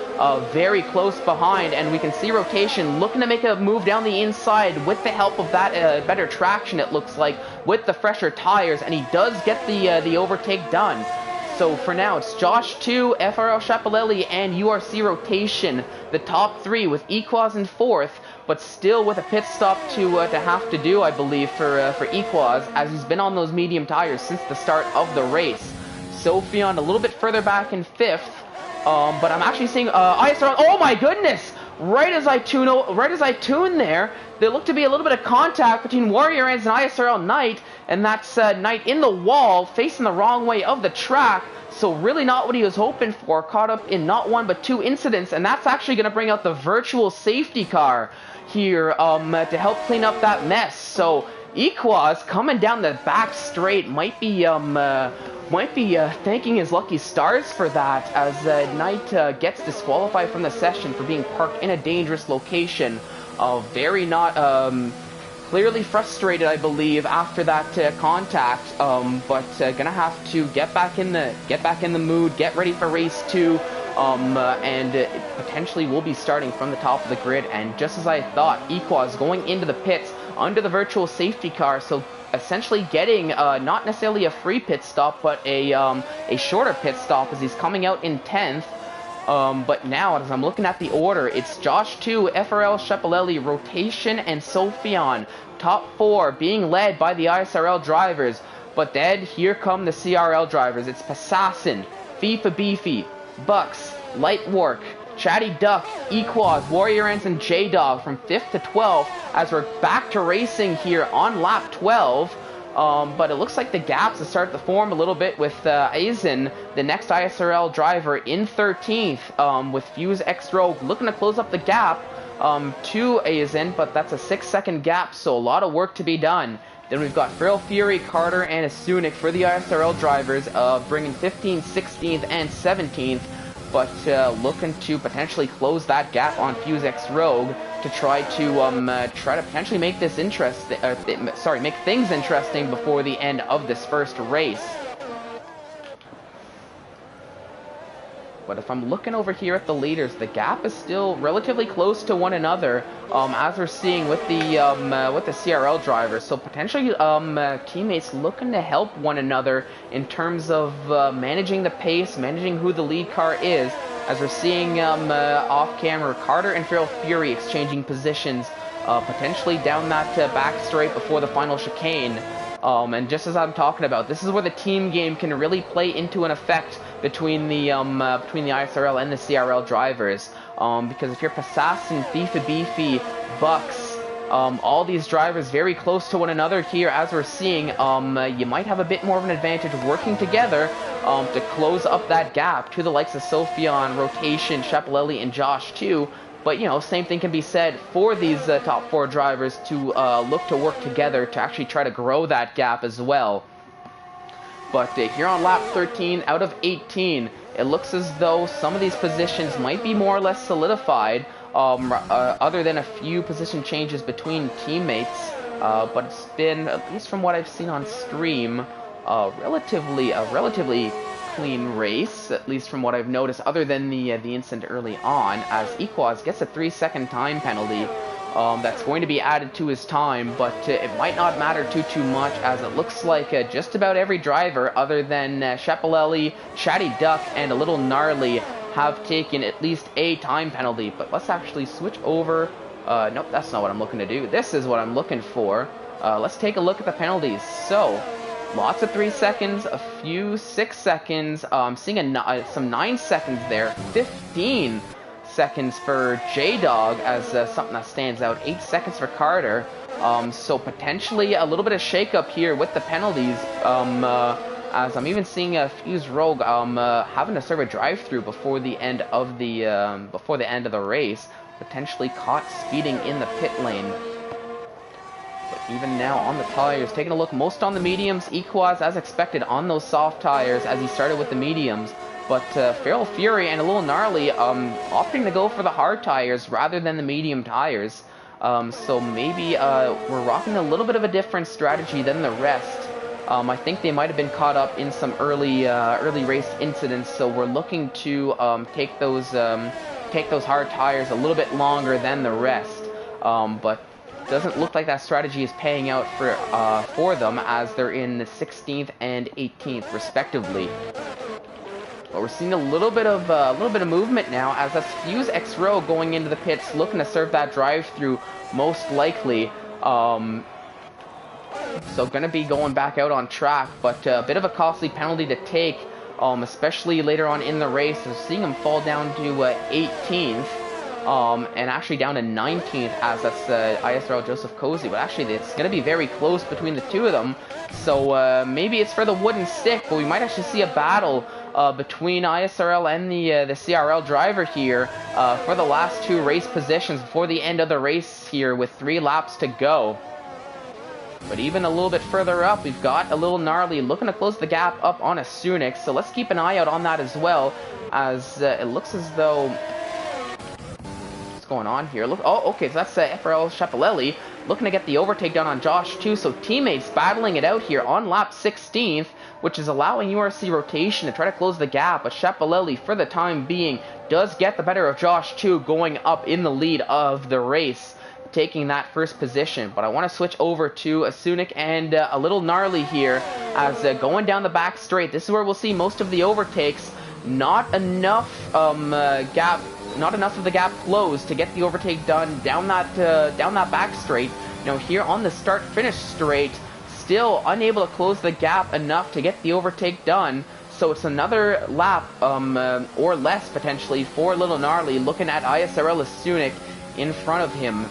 very close behind. And we can see Rotation looking to make a move down the inside with the help of that better traction, it looks like, with the fresher tires. And he does get the overtake done. So for now, it's Josh 2, FRL Schiaparelli, and URC Rotation, the top 3, with Equaz in 4th, but still with a pit stop to have to do, I believe, for Equaz, as he's been on those medium tires since the start of the race. Sophion a little bit further back in 5th, but I'm actually seeing ISRL. Oh my goodness! Right as I tune there, there looked to be a little bit of contact between Warrior Ants and ISRL Knight, and that's Knight in the wall, facing the wrong way of the track. So really not what he was hoping for, caught up in not 1 but 2 incidents, and that's actually going to bring out the virtual safety car here to help clean up that mess. So Equaz coming down the back straight might be thanking his lucky stars for that, as Knight gets disqualified from the session for being parked in a dangerous location. Very not clearly frustrated, I believe, after that contact. But gonna have to get back in the mood, get ready for race 2. And potentially will be starting from the top of the grid. And just as I thought, Equaz going into the pits under the virtual safety car, so essentially getting not necessarily a free pit stop, but a shorter pit stop, as he's coming out in 10th. But now, as I'm looking at the order, it's Josh 2, FRL Schiaparelli, Rotation, and Sophion. Top 4 being led by the ISRL drivers. But then here come the CRL drivers. It's Passassin, FIFA Beefy, Bucks, Lightwork, Chatty Duck, Equaz, Warrior Ants, and J-Dog from 5th to 12th, as we're back to racing here on lap 12. But it looks like the gaps have started to form a little bit with Aizen, the next ISRL driver, in 13th, with FuseX Rogue looking to close up the gap to Aizen, but that's a 6-second gap, so a lot of work to be done. Then we've got Feral Fury, Carter, and Asunik for the ISRL drivers, bringing 15th, 16th, and 17th, but looking to potentially close that gap on FuseX Rogue to try to potentially make this make things interesting before the end of this first race. But if I'm looking over here at the leaders, the gap is still relatively close to one another, as we're seeing with the CRL drivers. So potentially teammates looking to help one another in terms of managing the pace, managing who the lead car is, as we're seeing off camera Carter and Feral Fury exchanging positions, potentially down that back straight before the final chicane. And just as I'm talking about, this is where the team game can really play into an effect between the ISRL and the CRL drivers. Because if you're Passassin, Beefy, Bucks, all these drivers very close to one another here, as we're seeing, you might have a bit more of an advantage working together to close up that gap to the likes of Sophion, Rotation, Shapalelli, and Josh too. But, you know, same thing can be said for these top 4 drivers to look to work together to actually try to grow that gap as well. But here on lap 13 out of 18, it looks as though some of these positions might be more or less solidified, other than a few position changes between teammates. But it's been, at least from what I've seen on stream, a relatively clean race, at least from what I've noticed, other than the incident early on, as Equaz gets a 3-second time penalty. That's going to be added to his time, but it might not matter too much, as it looks like just about every driver, other than Shapalelli, Chatty Duck, and a little Gnarly, have taken at least a time penalty. But let's actually switch over. Nope, that's not what I'm looking to do. This is what I'm looking for. Let's take a look at the penalties. So, lots of 3 seconds, a few 6 seconds, seeing some 9 seconds there, 15 seconds for J-Dog as something that stands out, 8 seconds for Carter. So potentially a little bit of shakeup here with the penalties, as I'm even seeing Fuse Rogue having to serve a drive-through before the end of the race, potentially caught speeding in the pit lane. But even now on the tires, taking a look most on the mediums, Equaz as expected on those soft tires as he started with the mediums. But Feral Fury and a little Gnarly opting to go for the hard tires rather than the medium tires. So maybe we're rocking a little bit of a different strategy than the rest. I think they might have been caught up in some early race incidents, so we're looking to take those hard tires a little bit longer than the rest. But doesn't look like that strategy is paying out for them, as they're in the 16th and 18th respectively. But we're seeing a little bit of movement now, as that's Fuse X Row going into the pits, looking to serve that drive-through most likely. So going to be going back out on track, but a bit of a costly penalty to take, especially later on in the race. So seeing him fall down to 18th, and actually down to 19th, as that's ISRL Joseph Cozy. But actually, it's going to be very close between the two of them. So maybe it's for the wooden stick, but we might actually see a battle between ISRL and the CRL driver here for the last 2 race positions before the end of the race here, with 3 laps to go. But even a little bit further up, we've got a little Gnarly looking to close the gap up on a Sunix. So let's keep an eye out on that as well, as it looks as though... What's going on here? Look, oh, okay, so that's FRL Shapalelli looking to get the overtake done on Josh too. So teammates battling it out here on lap 16th, which is allowing URC Rotation to try to close the gap. But Shapalelli, for the time being, does get the better of Josh too, going up in the lead of the race, taking that first position. But I want to switch over to a Sunic and a little Gnarly here, as going down the back straight. This is where we'll see most of the overtakes. Not enough not enough of the gap closed to get the overtake done down that back straight. Now here on the start-finish straight, still unable to close the gap enough to get the overtake done. So it's another lap or less potentially for Little Gnarly, looking at ISRL Sunic in front of him.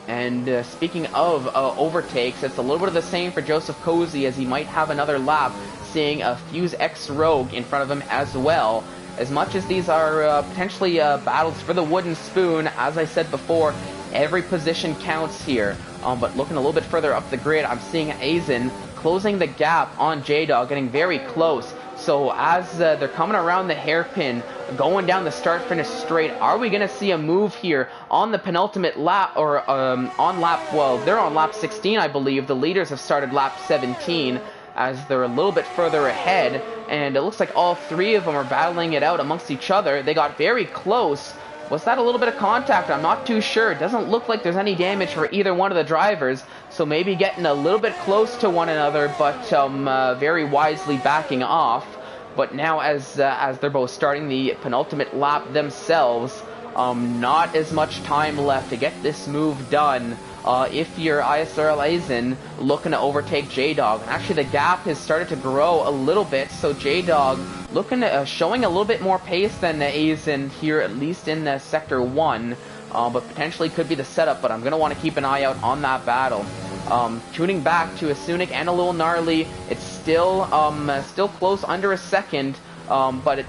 And speaking of overtakes, it's a little bit of the same for Joseph Cozy, as he might have another lap, seeing a Fuse X Rogue in front of him as well. As much as these are potentially battles for the wooden spoon, as I said before, every position counts here. But looking a little bit further up the grid, I'm seeing Aizen closing the gap on J-Dog, getting very close. So as they're coming around the hairpin, going down the start-finish straight, are we going to see a move here on the penultimate lap, or on lap, well, they're on lap 16, I believe. The leaders have started lap 17, as they're a little bit further ahead, and it looks like all 3 of them are battling it out amongst each other. They got very close. Was that a little bit of contact? I'm not too sure. It doesn't look like there's any damage for either one of the drivers, so maybe getting a little bit close to one another, but very wisely backing off. But now as they're both starting the penultimate lap themselves, not as much time left to get this move done. if you're ISRL Aizen looking to overtake J-Dog. And actually the gap has started to grow a little bit, so J-Dog looking at, showing a little bit more pace than Aizen here, at least in Sector 1. But potentially could be the setup, but I'm going to want to keep an eye out on that battle. Tuning back to a Sunic and a little Gnarly, it's still close, under a second, but it's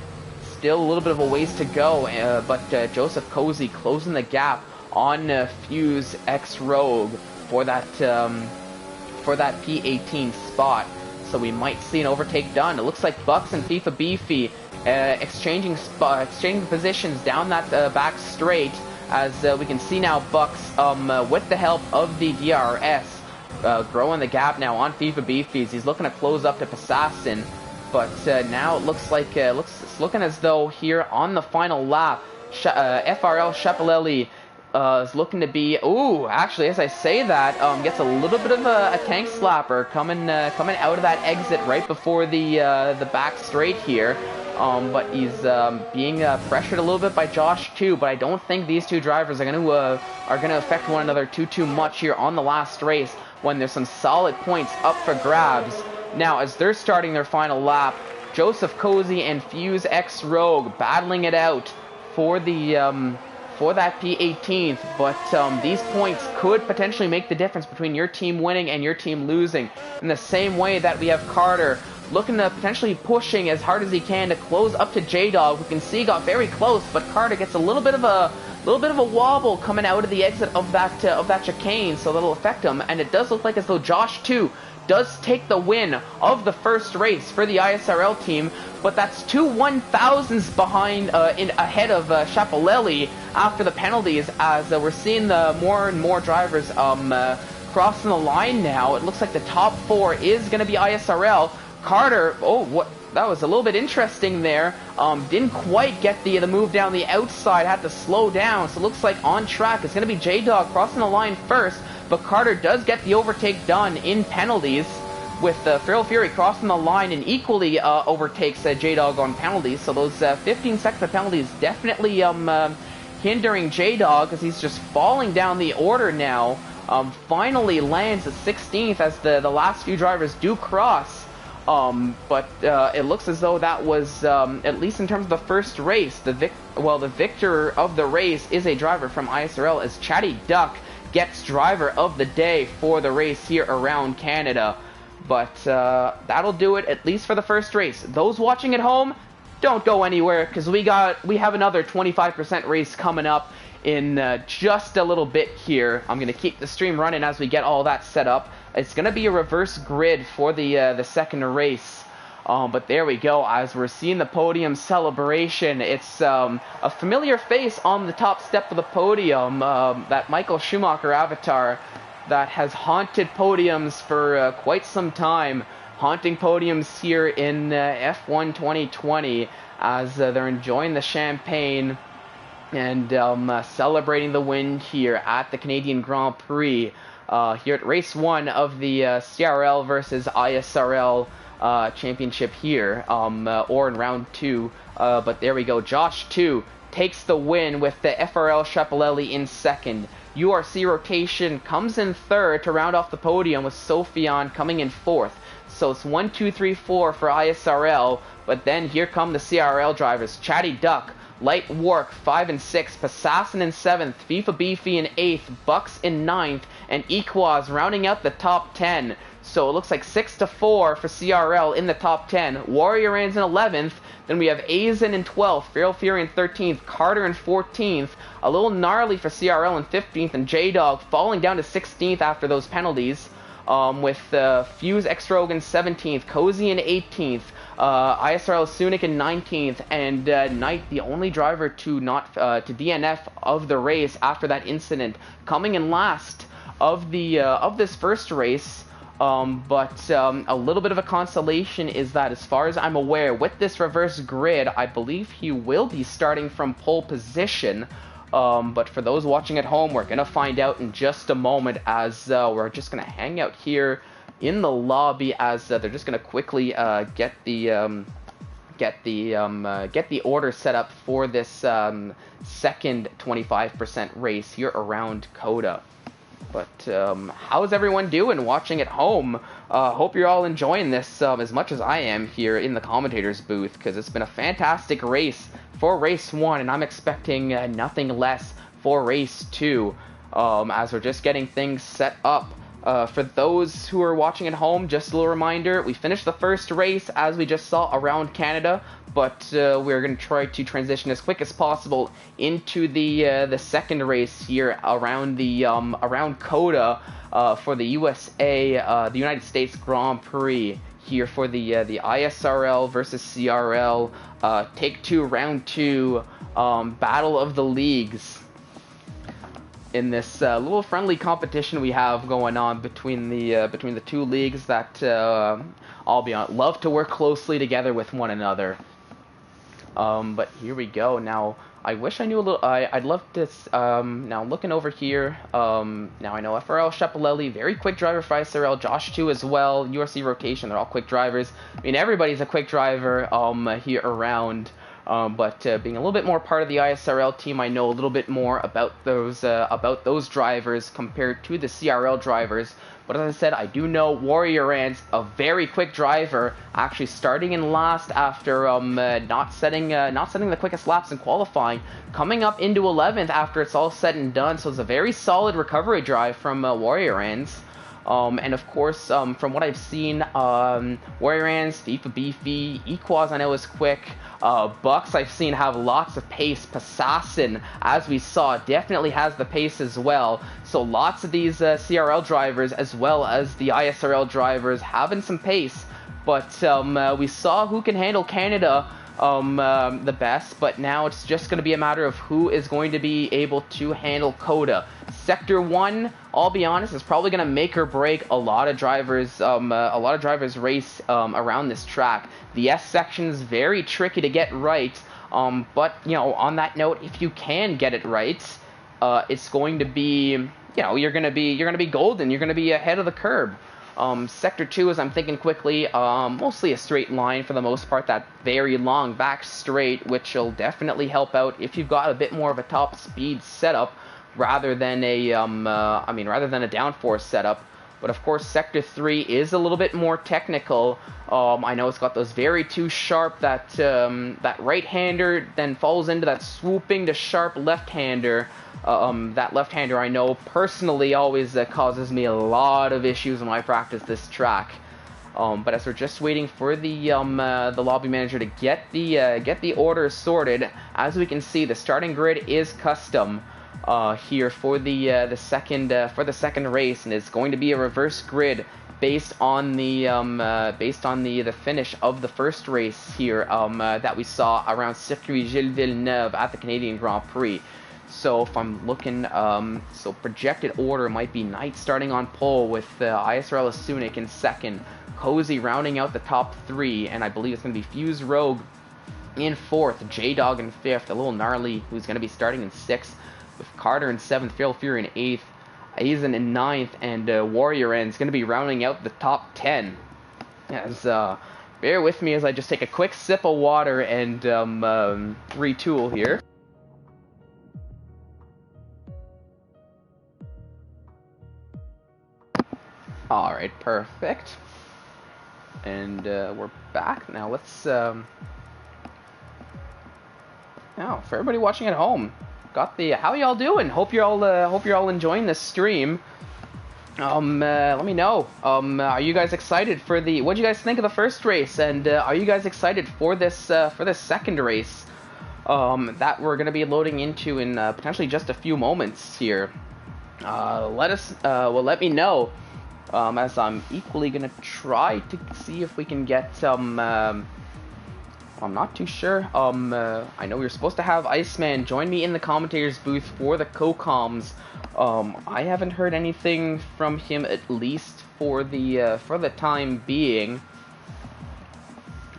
still a little bit of a ways to go. But Joseph Cozy closing the gap on Fuse X Rogue for that P18 spot. So we might see an overtake done. It looks like Bucks and FIFA Beefy exchanging positions down that back straight. As we can see now, Bucks, with the help of the DRS, growing the gap now on FIFA Beefies. He's looking to close up to Assassin, but now it looks like it's looking as though here on the final lap, FRL Shepalelli is looking to be. Ooh, actually, as I say that, gets a little bit of a tank slapper coming out of that exit right before the back straight here. But he's being pressured a little bit by Josh too. But I don't think these two drivers are going to affect one another too much here on the last race, when there's some solid points up for grabs. Now, as they're starting their final lap, Joseph Cozy and Fuse X Rogue battling it out for the for that P18th. But these points could potentially make the difference between your team winning and your team losing. In the same way that we have Carter looking to potentially pushing as hard as he can to close up to J-Dog. We can see got very close, but Carter gets a little bit of a wobble coming out of the exit of that chicane, so that'll affect him. And it does look like as though Josh too does take the win of the first race for the ISRL team, but that's 2 1,000s behind ahead of Shapalelli after the penalties, as we're seeing the more and more drivers crossing the line now. It looks like the top 4 is going to be ISRL. Carter, oh, what? That was a little bit interesting there. Didn't quite get the move down the outside, had to slow down. So it looks like on track it's going to be J-Dog crossing the line first, but Carter does get the overtake done in penalties, with Feral Fury crossing the line and equally overtakes J-Dog on penalties. So those 15 seconds of penalties definitely hindering J-Dog, as he's just falling down the order now. Finally lands at 16th as the last few drivers do cross. But it looks as though that was, at least in terms of the first race, the victor of the race is a driver from ISRL, as Chatty Duck gets driver of the day for the race here around Canada. But that'll do it, at least for the first race. Those watching at home, don't go anywhere, because we have another 25% race coming up in just a little bit here. I'm going to keep the stream running as we get all that set up. It's going to be a reverse grid for the second race. But there we go, as we're seeing the podium celebration. It's a familiar face on the top step of the podium, that Michael Schumacher avatar that has haunted podiums for quite some time. Haunting podiums here in F1 2020, as they're enjoying the champagne and celebrating the win here at the Canadian Grand Prix. Here at race 1 of the CRL versus ISRL championship here, or in round 2. But there we go. Josh 2 takes the win with the FRL Shapalelli in second. URC rotation comes in third to round off the podium, with Sophion coming in fourth. So it's 1, 2, 3, 4 for ISRL. But then here come the CRL drivers. Chatty Duck, Light Wark 5 and 6, Passassin in 7th, FIFA Beefy in 8th, Bucks in 9th, and Equaz rounding out the top 10. So it looks like 6-4 for CRL in the top 10. Warrior Rans in 11th. Then we have Aizen in 12th, Feral Fury in 13th, Carter in 14th, a little gnarly for CRL in 15th, and J-Dog falling down to 16th after those penalties. With Fuse X Rogue in 17th, Cozy in 18th, ISRL Sunic in 19th, and Knight, the only driver to DNF of the race after that incident, coming in last of this first race. But a little bit of a consolation is that, as far as I'm aware, with this reverse grid, I believe he will be starting from pole position. But for those watching at home, we're going to find out in just a moment, as we're just going to hang out here in the lobby, as they're just going to quickly get the order set up for this second 25% race here around COTA. But how's everyone doing watching at home? Hope you're all enjoying this as much as I am here in the commentator's booth, because it's been a fantastic race for race 1, and I'm expecting nothing less for race 2, as we're just getting things set up. For those who are watching at home, just a little reminder, we finished the first race as we just saw around Canada, but we're going to try to transition as quick as possible into the second race here around the around COTA for the USA, the United States Grand Prix here for the ISRL versus CRL Take 2 Round 2 Battle of the Leagues. In this little friendly competition we have going on between the two leagues that I'll be on love to work closely together with one another. But here we go. Now I wish I knew a little. I'd love to. Now looking over here. Now I know FRL Shepalelli, very quick driver for ISRL. Josh 2 as well. URC Rotation, they're all quick drivers. I mean, everybody's a quick driver here around. But being a little bit more part of the ISRL team, I know a little bit more about those drivers compared to the CRL drivers. But as I said, I do know Warrior Rand's a very quick driver, actually starting in last after not setting the quickest laps in qualifying, coming up into 11th after it's all said and done. So it's a very solid recovery drive from Warrior Rand's. And of course, from what I've seen, Warrior Rand's, FIFA Beefy, Equaz I know is quick. Bucks I've seen have lots of pace. Passassin, as we saw, definitely has the pace as well. So lots of these CRL drivers as well as the ISRL drivers having some pace. But we saw who can handle Canada the best, but now it's just going to be a matter of who is going to be able to handle COTA. Sector 1, I'll be honest, is probably going to make or break a lot of drivers race around this track. The S section is very tricky to get right, but you know, on that note, if you can get it right, it's going to be, you know, you're going to be golden. You're going to be ahead of the curb. Sector 2, as I'm thinking quickly, mostly a straight line for the most part, that very long back straight, which will definitely help out if you've got a bit more of a top speed setup rather than a downforce setup. But of course, Sector 3 is a little bit more technical. I know it's got those very too sharp, that right-hander then falls into that swooping to sharp left-hander. That left-hander I know personally always causes me a lot of issues when I practice this track. But as we're just waiting for the lobby manager to get the order sorted, as we can see, the starting grid is custom here for the second race, and it's going to be a reverse grid based on the finish of the first race here that we saw around Circuit Gilles Villeneuve at the Canadian Grand Prix. So if I'm looking, so projected order might be Knight starting on pole with ISRL Asunik in second, Cozy rounding out the top 3, and I believe it's going to be Fuse Rogue in 4th, J-Dog in 5th, a little gnarly who's going to be starting in 6th, with Carter in 7th, Feral Fury in 8th, Aizen in 9th, and Warrior End's going to be rounding out the top 10. As, bear with me as I just take a quick sip of water and retool here. Alright, perfect. And we're back. Now let's now for everybody watching at home, got the how y'all doing? Hope you're all enjoying this stream. Let me know. Are you guys excited for the what do you guys think of the first race, and are you guys excited for this second race that we're going to be loading into in potentially just a few moments here? Let me know. As I'm equally going to try to see if we can get some, I'm not too sure. I know we were supposed to have Iceman join me in the commentator's booth for the co-coms. I haven't heard anything from him, at least for the time being.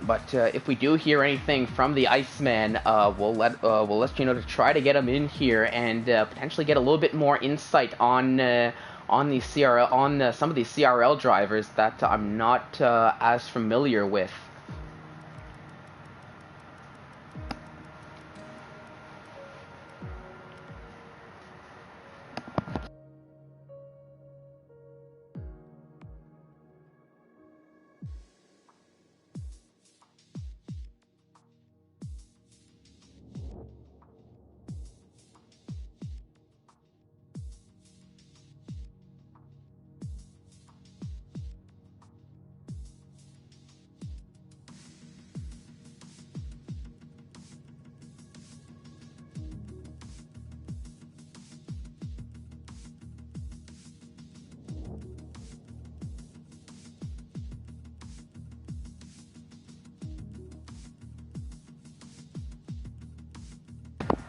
But if we do hear anything from the Iceman, we'll let you know to try to get him in here and potentially get a little bit more insight on the CRL, on some of these CRL drivers that I'm not as familiar with.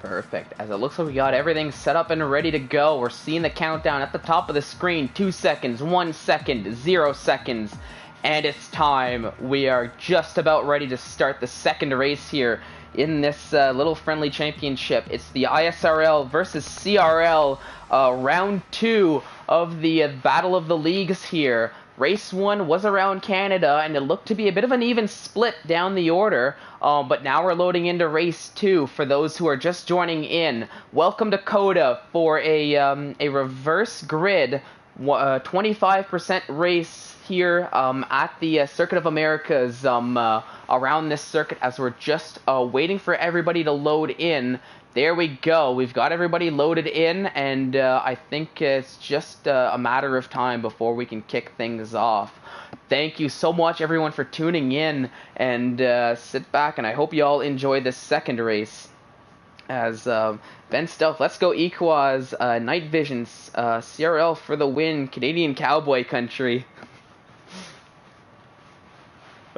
Perfect. As it looks like we got everything set up and ready to go. We're seeing the countdown at the top of the screen. 2 seconds, 1 second, 0 seconds. And it's time. We are just about ready to start the second race here in this little friendly championship. It's the ISRL versus CRL round 2 of the Battle of the Leagues here. Race 1 was around Canada, and it looked to be a bit of an even split down the order, but now we're loading into Race 2 for those who are just joining in. Welcome to CODA for a reverse grid 25% race here at the Circuit of Americas around this circuit as we're just waiting for everybody to load in. There we go. We've got everybody loaded in, and I think it's just a matter of time before we can kick things off. Thank you so much, everyone, for tuning in, and sit back, and I hope you all enjoy this second race. As Ben Stealth, let's go Equaz, Night Visions, CRL for the win, Canadian Cowboy Country.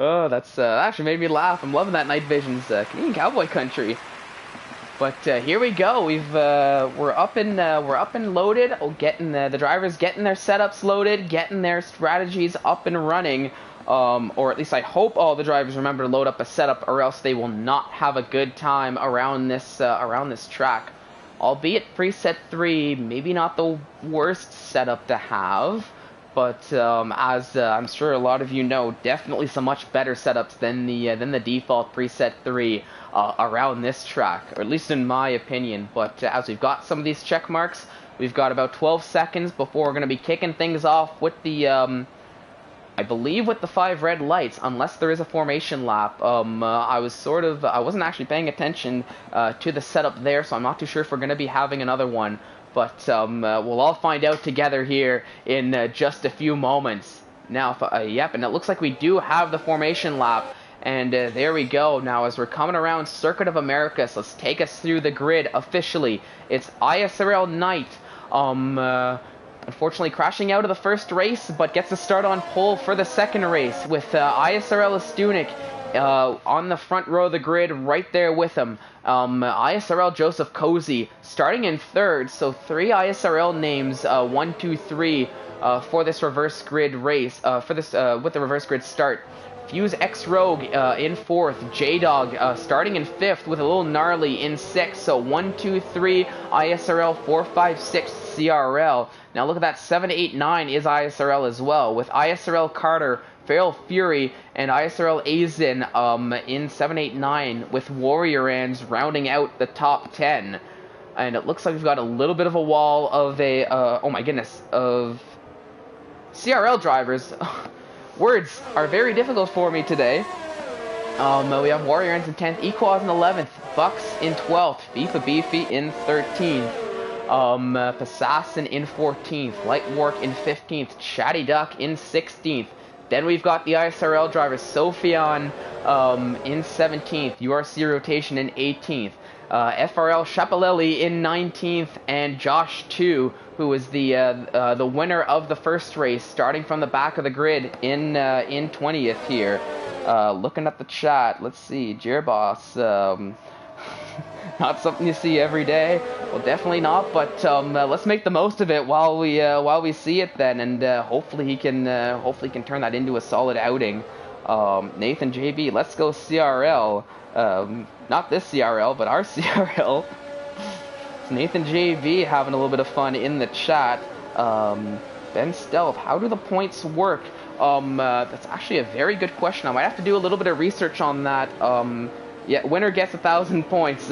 Oh, that's actually made me laugh. I'm loving that Night Visions, Canadian Cowboy Country. But here we go. We're up and loaded. Oh, getting the drivers getting their setups loaded, getting their strategies up and running. Or at least I hope all the drivers remember to load up a setup, or else they will not have a good time around this track. Albeit preset 3, maybe not the worst setup to have, but as I'm sure a lot of you know, definitely some much better setups than the default preset 3 around this track, or at least in my opinion. But as we've got some of these check marks, we've got about 12 seconds before we're going to be kicking things off with the I believe with the 5 red lights, unless there is a formation lap. I wasn't actually paying attention to the setup there, so I'm not too sure if we're going to be having another one. But we'll all find out together here in just a few moments. Now, yep, and it looks like we do have the formation lap. And there we go. Now, as we're coming around Circuit of Americas, let's take us through the grid officially. It's ISRL Night. Unfortunately crashing out of the first race, but gets a start on pole for the second race with ISRL Estunik on the front row of the grid right there with him. ISRL Joseph Cozy starting in third, so 3 ISRL names, 1, 2, 3 for this reverse grid race, with the reverse grid start. Fuse X Rogue in 4th, J-Dog starting in 5th with a little gnarly in 6th, so 1, 2, 3 ISRL, 4, 5, 6 CRL. Now look at that, 7, 8, 9 is ISRL as well, with ISRL Carter, Feral Fury, and ISRL Azin in 7, 8, 9, with Warrior Ends rounding out the top 10. And it looks like we've got a little bit of a wall of oh my goodness, of CRL drivers. Words are very difficult for me today. We have Warrior Ends in 10th, Equaz in 11th, Bucks in 12th, FIFA Beefy in 13th, Passassin in 14th, Light Work in 15th, Chatty Duck in 16th. Then we've got the ISRL drivers, Sophion in 17th, URC Rotation in 18th, FRL Chapelelli in 19th, and Josh 2, who is the winner of the first race, starting from the back of the grid in 20th here. Looking at the chat, let's see, Jerboss, not something you see every day. Well, definitely not, but let's make the most of it while we see it then, and hopefully he can turn that into a solid outing. Nathan JB, let's go CRL. Not this CRL, but our CRL. It's Nathan JV having a little bit of fun in the chat. Ben Stealth, how do the points work? That's actually a very good question. I might have to do a little bit of research on that. Yeah, winner gets 1,000 points.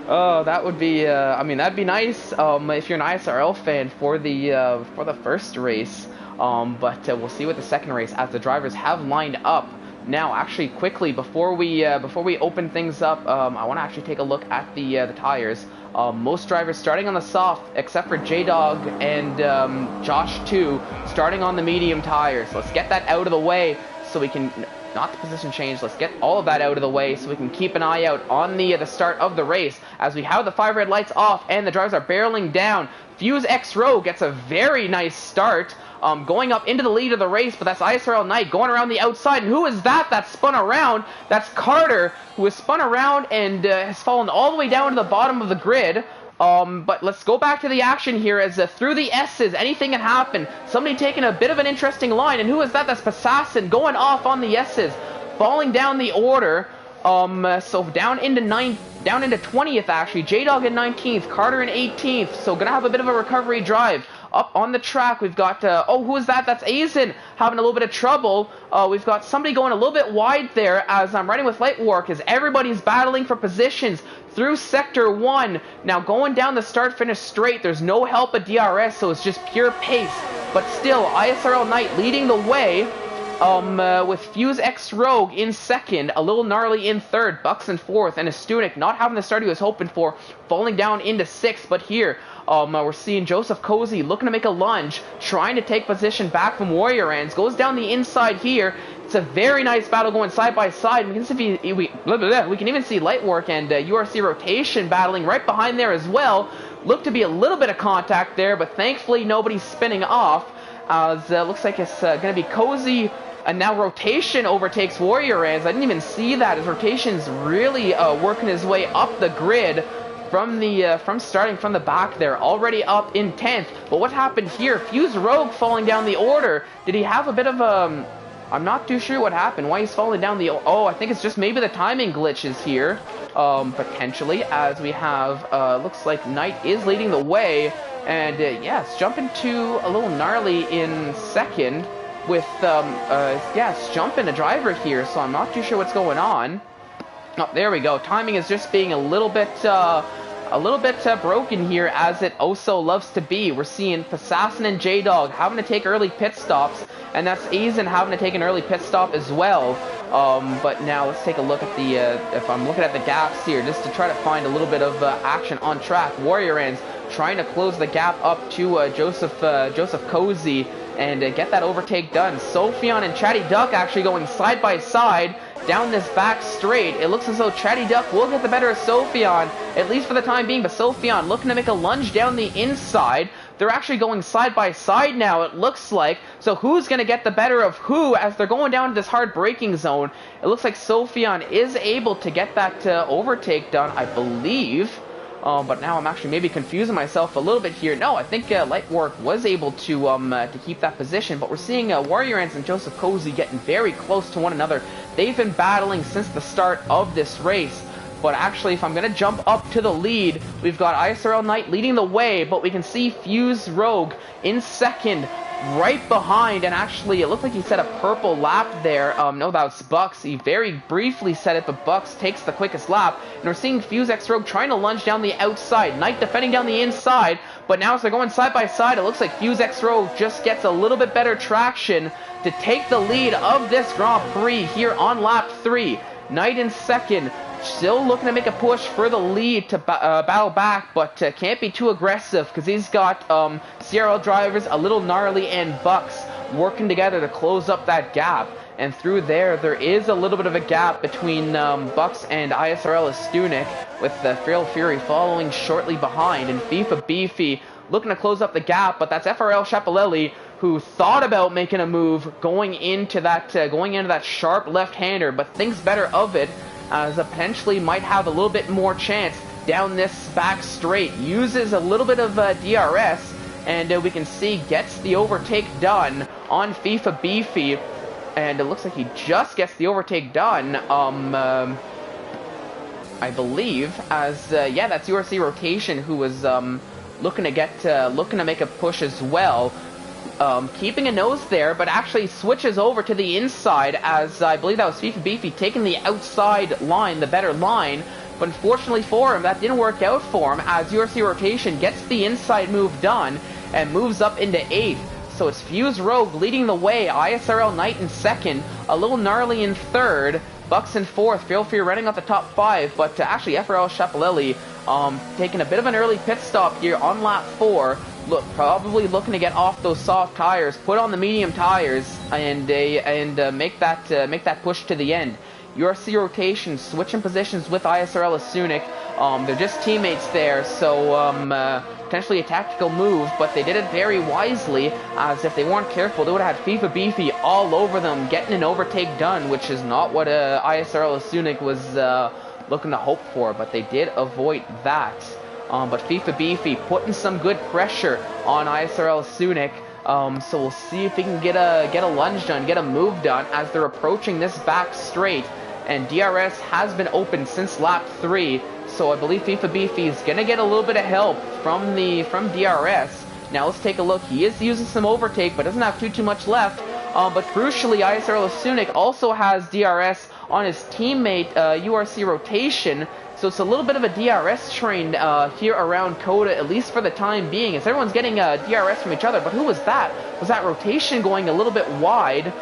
Oh, that would be, I mean, that'd be nice if you're an ISRL fan for the first race. But we'll see with the second race as the drivers have lined up. Now, actually, quickly before we open things up, I want to actually take a look at the tires. Most drivers starting on the soft, except for J-Dog and Josh 2, starting on the medium tires. Let's get that out of the way so we can not the position change. Let's get all of that out of the way so we can keep an eye out on the start of the race as we have the 5 red lights off and the drivers are barreling down. Fuse X Rogue gets a very nice start, going up into the lead of the race, but that's ISRL Knight going around the outside. And who is that spun around? That's Carter, who has spun around and has fallen all the way down to the bottom of the grid. But let's go back to the action here as through the S's, anything can happen. Somebody taking a bit of an interesting line, and who is that? That's Passassin going off on the S's, falling down the order. So down into 20th actually. J-Dog in 19th, Carter in 18th. So gonna have a bit of a recovery drive. Up on the track, we've got, who is that? That's Aizen having a little bit of trouble. We've got somebody going a little bit wide there as I'm riding with Lightwork as everybody's battling for positions through Sector 1. Now going down the start-finish straight, there's no help at DRS, so it's just pure pace. But still, ISRL Knight leading the way. With Fuse X Rogue in second, a little gnarly in third, Bucks in fourth, and a Stunik not having the start he was hoping for, falling down into sixth. But here, we're seeing Joseph Cozy looking to make a lunge, trying to take position back from Warrior Ends, goes down the inside here. It's a very nice battle going side by side. We can even see Lightwork and URC Rotation battling right behind there as well. Looked to be a little bit of contact there, but thankfully nobody's spinning off. As looks like it's going to be Cozy. And now Rotation overtakes Warrior Ends. I didn't even see that as Rotation's really working his way up the grid from starting from the back there, already up in 10th. But what happened here? Fuse Rogue falling down the order. Did he have a bit of I'm not too sure what happened. Why he's falling down the... Oh, I think it's just maybe the timing glitches here. Potentially, as we have... looks like Knight is leading the way. And, yes, jumping to a little gnarly in second. With, yes, jumping a driver here, so I'm not too sure what's going on. Oh, there we go. Timing is just being a little bit broken here, as it oh so loves to be. We're seeing Passassin and J-Dog having to take early pit stops, and that's Aizen having to take an early pit stop as well. But now let's take a look at the, if I'm looking at the gaps here, just to try to find a little bit of action on track. Warrior Ends trying to close the gap up to Joseph Cozy, and get that overtake done. Sophion and Chatty Duck actually going side by side down this back straight. It looks as though Chatty Duck will get the better of Sophion, at least for the time being, but Sophion looking to make a lunge down the inside. They're actually going side by side now, it looks like. So who's going to get the better of who as they're going down to this hard braking zone? It looks like Sophion is able to get that overtake done, I believe. But now I'm actually maybe confusing myself a little bit here. No, I think Lightwork was able to keep that position, but we're seeing Warrior Ends and Joseph Cozy getting very close to one another. They've been battling since the start of this race. But actually, if I'm going to jump up to the lead, we've got ISRL Knight leading the way, but we can see Fuse Rogue in second, right behind, and actually it looked like he set a purple lap there. No, that was Bucks. He very briefly said it, but Bucks takes the quickest lap. And we're seeing Fuse X Rogue trying to lunge down the outside. Knight defending down the inside, but now as they're going side by side, it looks like Fuse X Rogue just gets a little bit better traction to take the lead of this Grand Prix here on lap 3. Knight in second, still looking to make a push for the lead to battle back, but can't be too aggressive because he's got CRL drivers, a little gnarly, and Bucks working together to close up that gap. And through there is a little bit of a gap between Bucks and ISRL Stunik, with Feral Fury following shortly behind, and FIFA Beefy looking to close up the gap, but that's FRL Chapalelli, who thought about making a move going into that sharp left-hander, but thinks better of it, as potentially might have a little bit more chance down this back straight. Uses a little bit of DRS, and we can see gets the overtake done on FIFA Beefy, and it looks like he just gets the overtake done, I believe, as, yeah, that's URC Rotation, who was looking to make a push as well. Keeping a nose there, but actually switches over to the inside, as I believe that was FIFA Beefy taking the outside line, the better line. But unfortunately for him, that didn't work out for him, as URC Rotation gets the inside move done and moves up into 8th. So it's Fuse Rogue leading the way, ISRL Knight in second, a little gnarly in third, Bucks in fourth, Feral Fury running off the top 5, but actually FRL Schiaparelli taking a bit of an early pit stop here on lap 4. Probably looking to get off those soft tires, put on the medium tires, and make that push to the end. URC rotation, switching positions with ISRL Esports. They're just teammates there, so potentially a tactical move, but they did it very wisely, as if they weren't careful, they would have had FIFA Beefy all over them, getting an overtake done, which is not what ISRL Esports was looking to hope for, but they did avoid that. But FIFA Beefy putting some good pressure on ISRL Esports. So we'll see if they can get a lunge done, get a move done as they're approaching this back straight. And DRS has been open since lap 3, so I believe FIFA Beefy is gonna get a little bit of help from DRS. Now let's take a look. He is using some overtake, but doesn't have too much left. But crucially, ISRL Esports also has DRS on his teammate URC rotation. So it's a little bit of a DRS train here around Coda, at least for the time being, as everyone's getting DRS from each other. But who was that? Was that rotation going a little bit wide?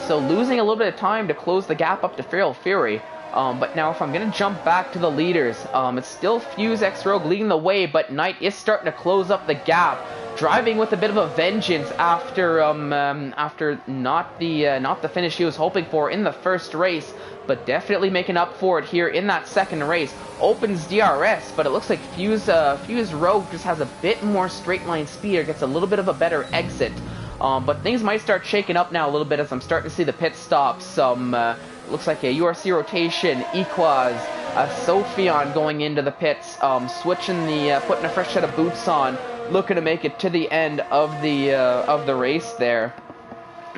So losing a little bit of time to close the gap up to Feral Fury. But now if I'm going to jump back to the leaders, it's still Fuse X Rogue leading the way, but Knight is starting to close up the gap. Driving with a bit of a vengeance after not the finish he was hoping for in the first race, but definitely making up for it here in that second race. Opens DRS, but it looks like Fuse Rogue just has a bit more straight line speed, or gets a little bit of a better exit. But things might start shaking up now a little bit as I'm starting to see the pit stops. Looks like a URC rotation, Equaz, Sophion going into the pits, switching putting a fresh set of boots on, looking to make it to the end of the race there,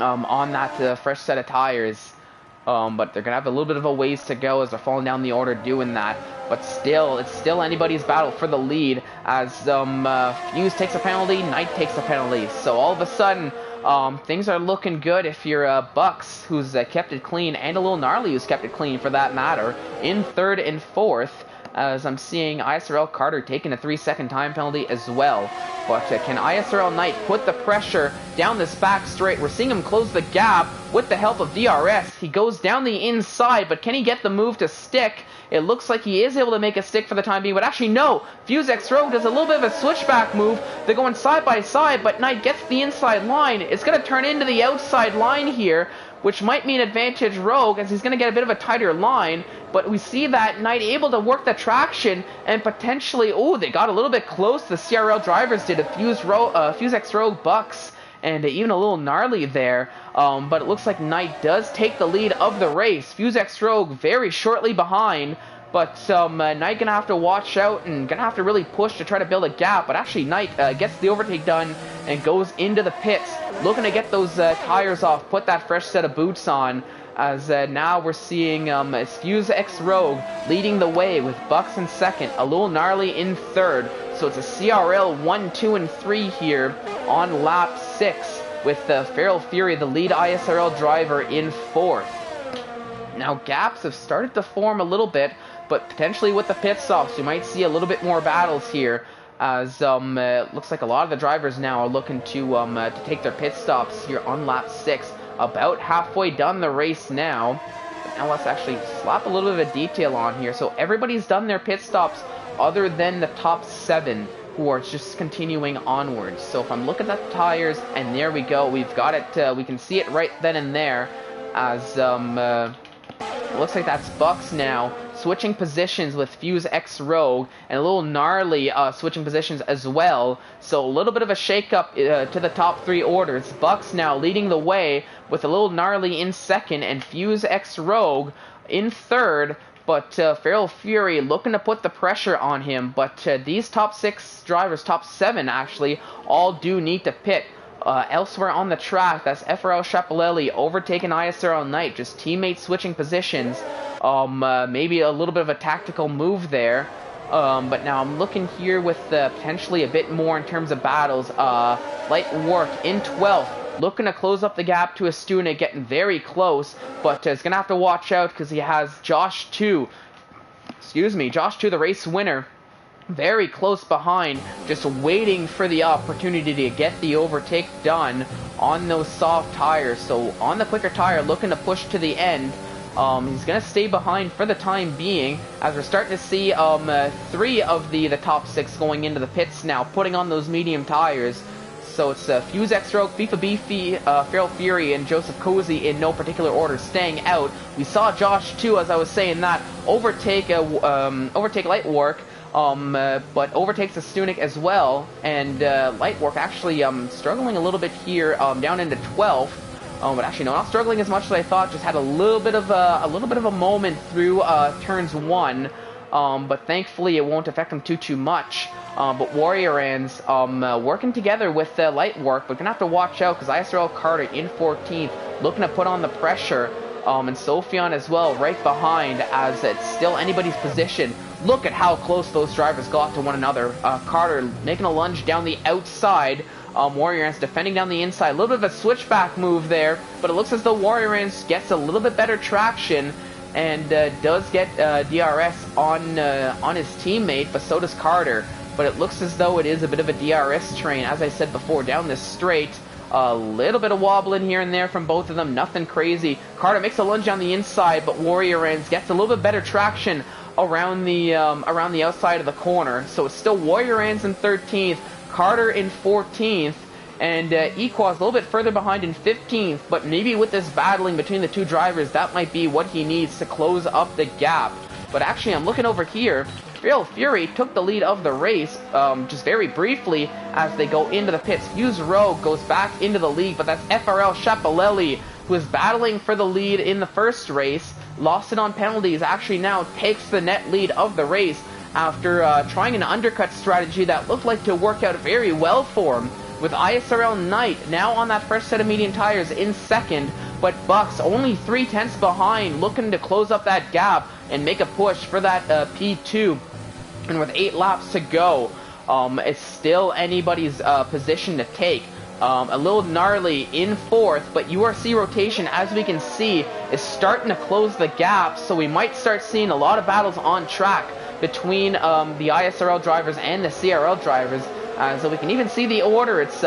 on that fresh set of tires. But they're gonna have a little bit of a ways to go as they're falling down the order doing that. But still, it's still anybody's battle for the lead, as Fuse takes a penalty, Knight takes a penalty. So all of a sudden, things are looking good if you're Bucks, who's kept it clean, and a little Gnarly, who's kept it clean for that matter, in third and fourth. As I'm seeing ISRL Carter taking a 3-second time penalty as well. But can ISRL Knight put the pressure down this back straight? We're seeing him close the gap with the help of DRS. He goes down the inside, but can he get the move to stick? It looks like he is able to make a stick for the time being, but actually no. Fuse X Rogue does a little bit of a switchback move. They're going side by side, but Knight gets the inside line. It's going to turn into the outside line here, which might mean advantage Rogue, as he's going to get a bit of a tighter line. But we see that Knight able to work the traction and potentially, oh, they got a little bit close. The CRL drivers did a Fuse X Rogue Bucks, and even a little Gnarly there. But it looks like Knight does take the lead of the race. Fuse X Rogue very shortly behind. But Knight gonna have to watch out and gonna have to really push to try to build a gap. But actually Knight gets the overtake done and goes into the pits, looking to get those tires off, put that fresh set of boots on. As now we're seeing Fuse X Rogue leading the way with Bucks in second, a little Gnarly in third. So it's a CRL 1, 2, and 3 here on lap 6, with Feral Fury, the lead ISRL driver, in fourth. Now gaps have started to form a little bit, but potentially with the pit stops, you might see a little bit more battles here, as it looks like a lot of the drivers now are looking to take their pit stops here on lap 6. About halfway done the race now. But now let's actually slap a little bit of a detail on here. So everybody's done their pit stops other than the top 7, who are just continuing onwards. So if I'm looking at the tires, and there we go, we've got it, we can see it right then and there, as it looks like that's Bucks now, switching positions with Fuse X Rogue, and a little Gnarly switching positions as well. So a little bit of a shake-up to the top 3 orders. Bucks now leading the way with a little Gnarly in second, and Fuse X Rogue in third. But Feral Fury looking to put the pressure on him. But these top 6 drivers, top 7 actually, all do need to pit. Elsewhere on the track, that's FRL Schiaparelli overtaking ISRL Knight, just teammates switching positions. Maybe a little bit of a tactical move there. But now I'm looking here with potentially a bit more in terms of battles. Light Work in 12th, looking to close up the gap to Astuna, getting very close, but is going to have to watch out because he has Josh 2, the race winner, very close behind, just waiting for the opportunity to get the overtake done on those soft tires. So on the quicker tire, looking to push to the end. He's going to stay behind for the time being, as we're starting to see 3 of the top 6 going into the pits now, putting on those medium tires. So it's Fuse X Rogue, FIFA Beefy, Feral Fury, and Joseph Cozy in no particular order staying out. We saw Josh too, as I was saying that, overtake Lightwork, but overtakes the Stunik as well, and Lightwork actually struggling a little bit here, down into 12th. But actually, no, not struggling as much as I thought. Just had a little bit of a moment through turns 1, but thankfully it won't affect them too much. But Warrior Ends working together with Lightwork, but gonna have to watch out because ISRL Carter in 14th, looking to put on the pressure, and Sophion as well right behind, as it's still anybody's position. Look at how close those drivers got to one another. Carter making a lunge down the outside. Warrior Ants defending down the inside. A little bit of a switchback move there, but it looks as though Warrior Ants gets a little bit better traction and does get DRS on his teammate, but so does Carter. But it looks as though it is a bit of a DRS train, as I said before, down this straight. A little bit of wobbling here and there from both of them, nothing crazy. Carter makes a lunge on the inside, but Warrior Ants gets a little bit better traction around the outside of the corner. So it's still Warrior Ants in 13th, Carter in 14th, and Equaz a little bit further behind in 15th, but maybe with this battling between the two drivers, that might be what he needs to close up the gap. But actually, I'm looking over here, Real Fury took the lead of the race, just very briefly, as they go into the pits. Fuse Rogue goes back into the lead, but that's FRL Chapelelli, who is battling for the lead in the first race, lost it on penalties, actually now takes the net lead of the race, after trying an undercut strategy that looked like to work out very well for him, with ISRL Knight now on that first set of medium tires in second, but Bucks only 3/10 behind, looking to close up that gap and make a push for that P2. And with 8 laps to go, it's still anybody's position to take. A little gnarly in 4th, but URC rotation, as we can see, is starting to close the gap, so we might start seeing a lot of battles on track between the ISRL drivers and the CRL drivers. So we can even see the order. It's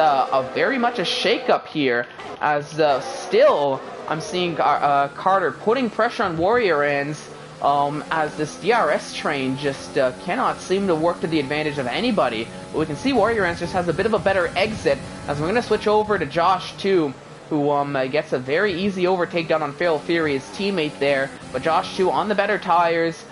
very much a shake-up here, as still I'm seeing Carter putting pressure on Warrior Ends, as this DRS train just cannot seem to work to the advantage of anybody. But we can see Warrior Ends just has a bit of a better exit, as we're going to switch over to Josh too, who gets a very easy overtake done on Feral Fury, his teammate there. But Josh too on the better tires.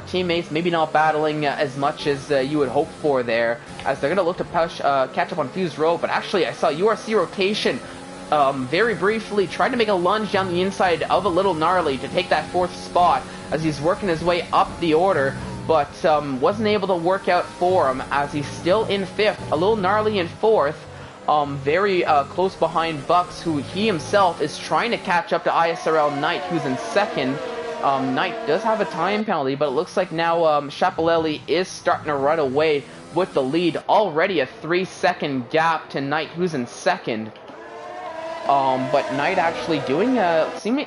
Teammates maybe not battling as much as you would hope for there, as they're going to look to push, catch up on Fuse Rogue. But actually, I saw URC rotation very briefly tried to make a lunge down the inside of a little gnarly to take that 4th spot, as he's working his way up the order, but wasn't able to work out for him, as he's still in 5th, a little gnarly in 4th, very close behind Bucks, who he himself is trying to catch up to ISRL Knight, who's in 2nd. Knight does have a time penalty, but it looks like now Chapelelli is starting to run away with the lead. Already a 3-second gap to Knight, who's in 2nd. But Knight actually doing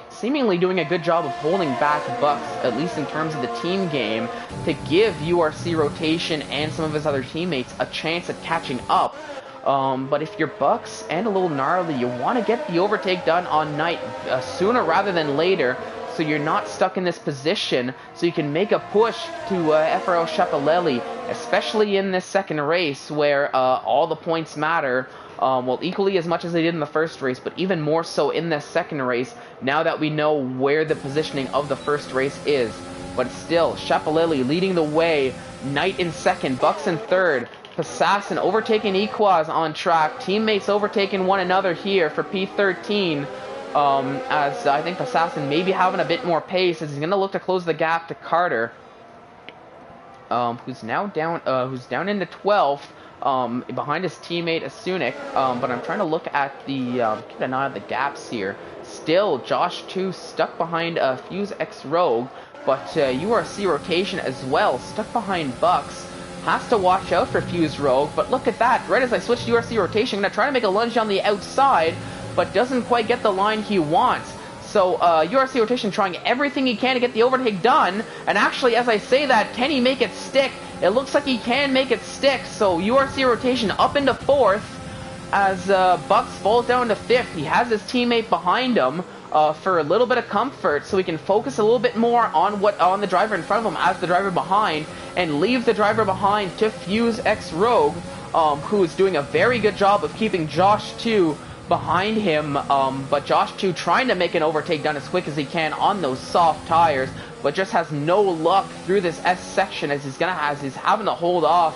seemingly doing a good job of holding back Bucks, at least in terms of the team game, to give URC rotation and some of his other teammates a chance at catching up. But if you're Bucks and a little gnarly, you want to get the overtake done on Knight sooner rather than later, so you're not stuck in this position, so you can make a push to FRL Chapelelli, especially in this second race where all the points matter, well, equally as much as they did in the first race, but even more so in this second race, now that we know where the positioning of the first race is. But still, Chapelelli leading the way, Knight in 2nd, Bucks in 3rd, Assassin overtaking Equaz on track, teammates overtaking one another here for P13, as I think Assassin may be having a bit more pace, as he's going to look to close the gap to Carter, who's now down, into 12th, behind his teammate Asunik, but I'm trying to look at the, keep an eye on the gaps here. Still, Josh 2 stuck behind Fuse X Rogue, but URC rotation as well, stuck behind Bucks. Has to watch out for Fuse Rogue, but look at that, right as I switch to URC rotation, I'm going to try to make a lunge on the outside, but doesn't quite get the line he wants. So URC rotation trying everything he can to get the overtake done, and actually, as I say that, can he make it stick? It looks like he can make it stick, so URC rotation up into 4th, as Bucks falls down to 5th. He has his teammate behind him, for a little bit of comfort, so he can focus a little bit more on the driver in front of him as the driver behind, and leave the driver behind to Fuse X Rogue, who is doing a very good job of keeping Josh 2 behind him, but Josh 2 trying to make an overtake done as quick as he can on those soft tires, but just has no luck through this S section as he's having to hold off.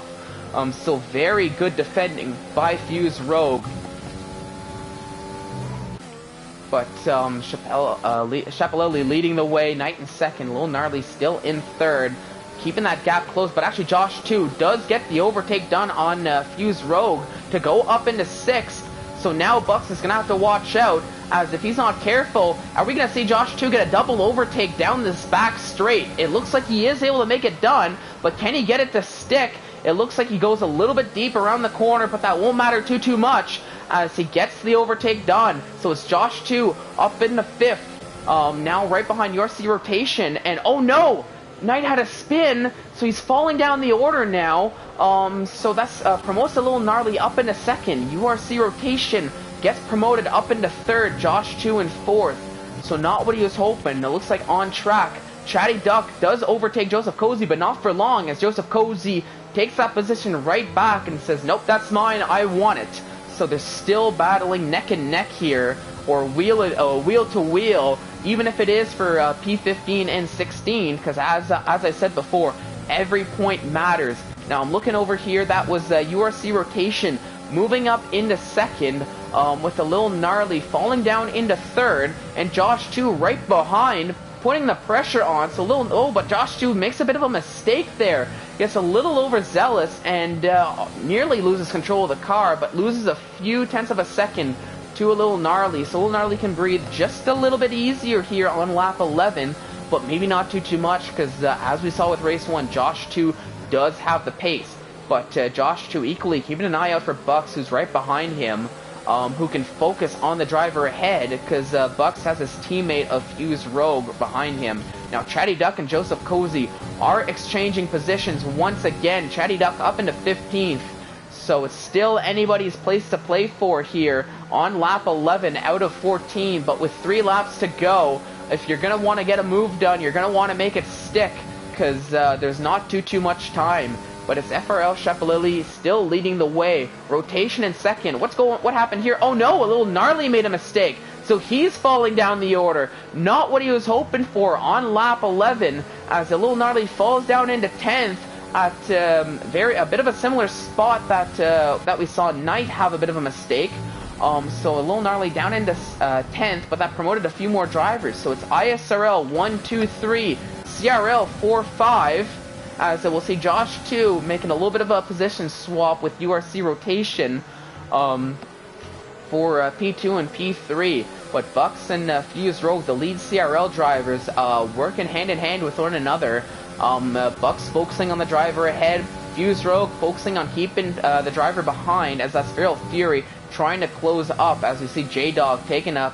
So very good defending by Fuse Rogue. But Chapelelli leading the way, Knight in second, Lil Gnarly still in third, keeping that gap close, but actually Josh 2 does get the overtake done on Fuse Rogue to go up into sixth. So now Bucks is going to have to watch out, as if he's not careful, are we going to see Josh 2 get a double overtake down this back straight? It looks like he is able to make it done, but can he get it to stick? It looks like he goes a little bit deep around the corner, but that won't matter too much as he gets the overtake done. So it's Josh 2 up in the fifth, now right behind URC Rotation, and oh no! Knight had a spin, so he's falling down the order now. So that's promotes a Little Gnarly up into second. URC Rotation gets promoted up into third. Josh 2 in fourth. So not what he was hoping. It looks like on track. Chatty Duck does overtake Joseph Cozy, but not for long, as Joseph Cozy takes that position right back and says, nope, that's mine, I want it. So they're still battling neck and neck here, or wheel to wheel, even if it is for P15 and 16, because as I said before, every point matters. Now I'm looking over here, that was URC Rotation moving up into second, with a Little Gnarly falling down into third, and Josh 2 right behind, putting the pressure on. So but Josh 2 makes a bit of a mistake there, gets a little overzealous, and nearly loses control of the car, but loses a few tenths of a second to a Little Gnarly. So Little Gnarly can breathe just a little bit easier here on lap 11, but maybe not too much, because as we saw with race 1, Josh 2 does have the pace. But Josh 2 equally keeping an eye out for Bucks, who's right behind him, who can focus on the driver ahead, because Bucks has his teammate of Fuse Rogue behind him. Now Chatty Duck and Joseph Cozy are exchanging positions once again. Chatty Duck up into 15th. So it's still anybody's place to play for here on lap 11 out of 14, but with 3 laps to go, if you're going to want to get a move done, you're going to want to make it stick, because there's not too much time. But it's FRL Chapelelli still leading the way. Rotation in second. What happened here? Oh no, a Little Gnarly made a mistake. So he's falling down the order. Not what he was hoping for on lap 11, as a Little Gnarly falls down into 10th at a bit of a similar spot that we saw Knight have a bit of a mistake. So a Little Gnarly down into 10th, but that promoted a few more drivers. So it's ISRL 1, 2, 3, CRL 4, 5. So we'll see Josh 2 making a little bit of a position swap with URC Rotation for P2 and P3. But Bucks and Fuse Rogue, the lead CRL drivers, working hand in hand with one another. Bucks focusing on the driver ahead, Fuse Rogue focusing on keeping the driver behind, as that's Feral Fury trying to close up, as we see J-Dog taking a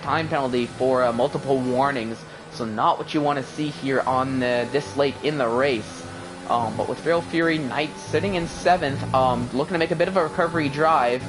time penalty for multiple warnings. So not what you want to see here on this late in the race. But with Feral Fury, Knight sitting in 7th, looking to make a bit of a recovery drive,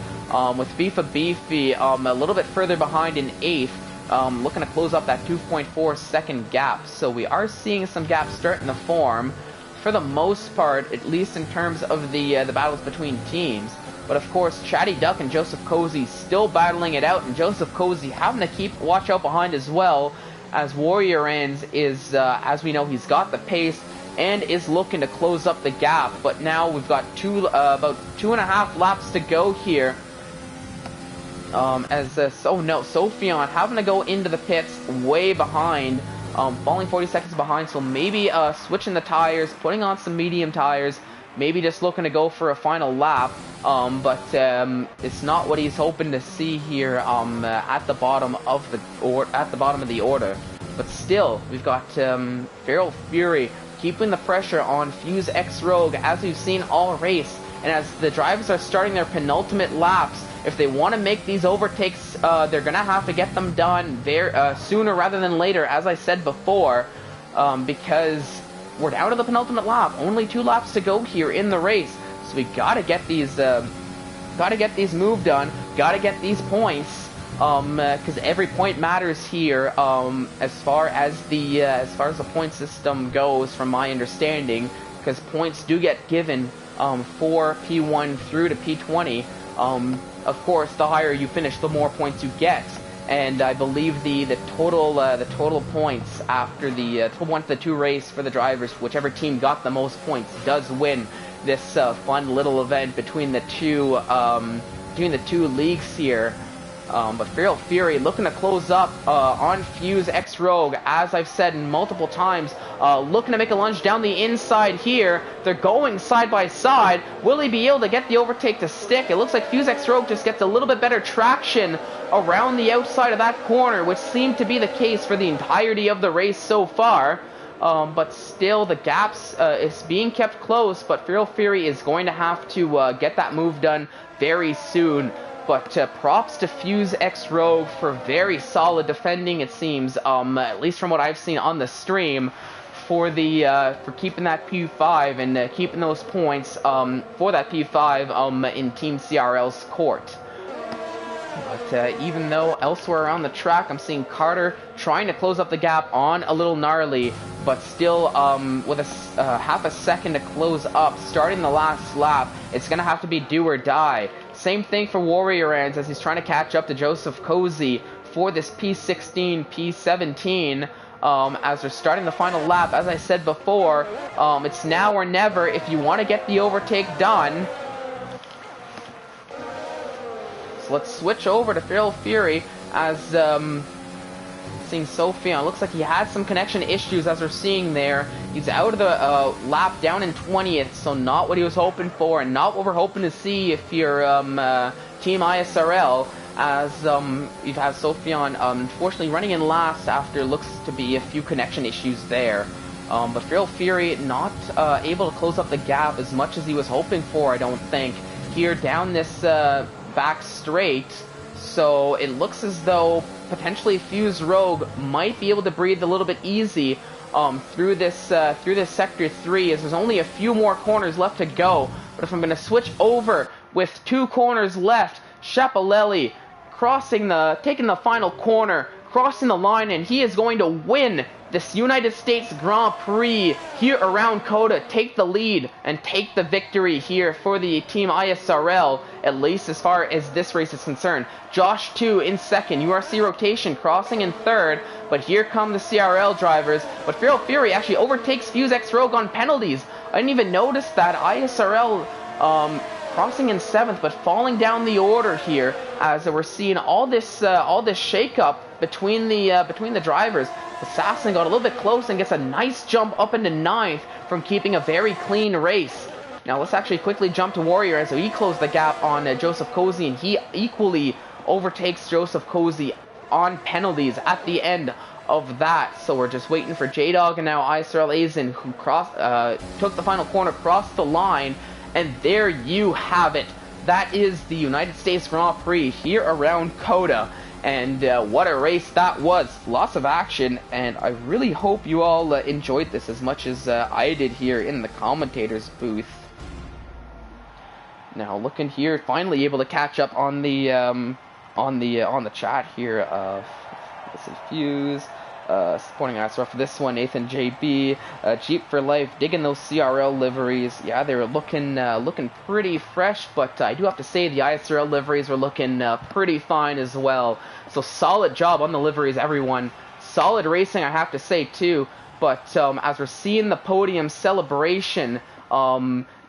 with Beefy a little bit further behind in 8th, looking to close up that 2.4 second gap. So we are seeing some gaps starting to form, for the most part, at least in terms of the battles between teams. But of course, Chatty Duck and Joseph Cozy still battling it out, and Joseph Cozy having to watch out behind as well, as Warrior Ends is, as we know, he's got the pace and is looking to close up the gap. But now we've got about 2.5 laps to go here. Sophion having to go into the pits way behind, falling 40 seconds behind. So maybe switching the tires, putting on some medium tires, maybe just looking to go for a final lap. But it's not what he's hoping to see here at the bottom of the order. But still, we've got Feral Fury keeping the pressure on Fuse X Rogue, as we've seen all race. And as the drivers are starting their penultimate laps, if they want to make these overtakes, they're going to have to get them done sooner rather than later, as I said before, because we're down to the penultimate lap. Only 2 laps to go here in the race. So we got to get these moved done, got to get these points. because every point matters here, as far as the point system goes, from my understanding, because points do get given for P1 through to P20. Of course, the higher you finish, the more points you get. And I believe the total points after the 1-2 race for the drivers, whichever team got the most points, does win this fun little event between the two leagues here. But Feral Fury looking to close up on Fuse X Rogue, as I've said multiple times, looking to make a lunge down the inside here. They're going side by side. Will he be able to get the overtake to stick? It looks like Fuse X Rogue just gets a little bit better traction around the outside of that corner, which seemed to be the case for the entirety of the race so far. But still, the gaps is being kept close, but Feral Fury is going to have to get that move done very soon. But props to Fuse X Rogue for very solid defending, it seems, at least from what I've seen on the stream, for keeping that P5 and keeping those points for that P5 in Team CRL's court. But even though elsewhere around the track, I'm seeing Carter trying to close up the gap on a little gnarly, but still with a half a second to close up, starting the last lap, it's going to have to be do or die. Same thing for Warrior Ends as he's trying to catch up to Joseph Cozy for this P16, P17. As they're starting the final lap, as I said before, it's now or never if you want to get the overtake done. So let's switch over to Feral Fury as seeing Sophion. Looks like he had some connection issues as we're seeing there. He's out of the lap down in 20th, so not what he was hoping for and not what we're hoping to see if you're Team ISRL, as you have Sophion unfortunately running in last after looks to be a few connection issues there. But Feral Fury not able to close up the gap as much as he was hoping for, I don't think, here down this back straight. So it looks as though potentially Fuse Rogue might be able to breathe a little bit easy through this sector 3, as there's only a few more corners left to go. But if I'm going to switch over with 2 corners left, Schiaparelli taking the final corner, crossing the line, and he is going to win this United States Grand Prix here around COTA, take the lead and take the victory here for the Team ISRL, at least as far as this race is concerned. Josh 2 in second, URC rotation crossing in third, but here come the CRL drivers. But Feral Fury actually overtakes Fuse X Rogue on penalties. I didn't even notice that. ISRL crossing in 7th, but falling down the order here, as we're seeing all this shake-up between the drivers. Assassin got a little bit close and gets a nice jump up into 9th from keeping a very clean race. Now let's actually quickly jump to Warrior, as he closed the gap on Joseph Cozy, and he equally overtakes Joseph Cozy on penalties at the end of that. So we're just waiting for J-Dog and now ISRL Azen, who took the final corner, crossed the line, and there you have it. That is the United States Grand Prix here around COTA. And what a race that was. Lots of action, and I really hope you all enjoyed this as much as I did here in the commentator's booth. Now looking here, finally able to catch up on the chat here. Let's see, Fuse, supporting ISRL for this one, Nathan JB, Jeep for Life, digging those CRL liveries. Yeah, they were looking pretty fresh, but I do have to say the ISRL liveries were looking pretty fine as well. So solid job on the liveries, everyone. Solid racing, I have to say too. But as we're seeing the podium celebration,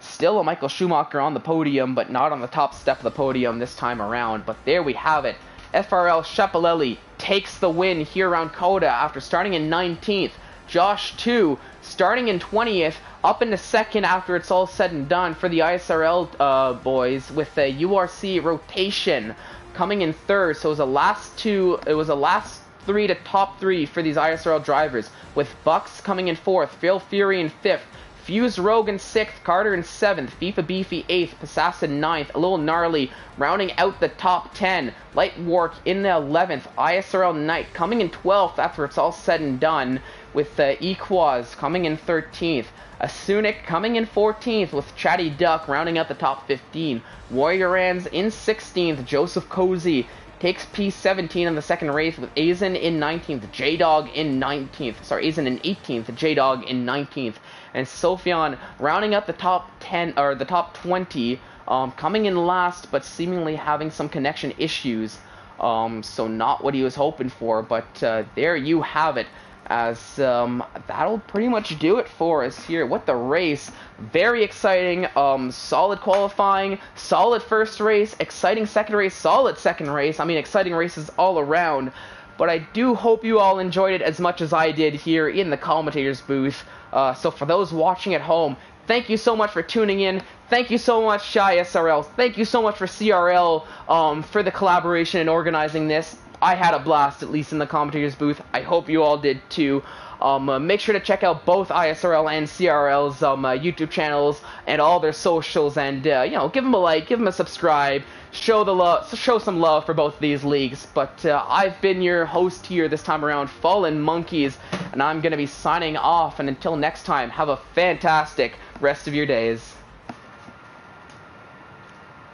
still a Michael Schumacher on the podium, but not on the top step of the podium this time around. But there we have it. FRL Schiaparelli takes the win here around COTA after starting in 19th. Josh 2 starting in 20th, up into 2nd after it's all said and done for the ISRL boys, with the URC rotation coming in 3rd. So it was a last 3 to top 3 for these ISRL drivers, with Bucks coming in 4th, Feral Fury in 5th, Fuse Rogue in 6th, Carter in 7th, FIFA Beefy 8th, Passassa 9th, a little gnarly, rounding out the top 10. Light Work in the 11th, ISRL Knight coming in 12th after it's all said and done, with Equaz coming in 13th. Asunic coming in 14th, with Chatty Duck rounding out the top 15. Warrior Rands in 16th, Joseph Cozy takes P17 in the second race with Aizen in 19th, J-Dog in 19th, sorry, Aizen in 18th, J-Dog in 19th, and Sophion rounding up the top 10, or the top 20, coming in last, but seemingly having some connection issues, so not what he was hoping for, but there you have it. As that'll pretty much do it for us here with the race. Very exciting, solid qualifying, solid first race, exciting second race, solid second race. I mean, exciting races all around. But I do hope you all enjoyed it as much as I did here in the commentator's booth. So for those watching at home, thank you so much for tuning in. Thank you so much, ISRL. Thank you so much for CRL for the collaboration and organizing this. I had a blast, at least in the commentator's booth. I hope you all did too. Make sure to check out both ISRL and CRL's YouTube channels and all their socials, and you know, give them a like, give them a subscribe, show some love for both of these leagues. But I've been your host here this time around, Fallen Monkeys, and I'm gonna be signing off. And until next time, have a fantastic rest of your days.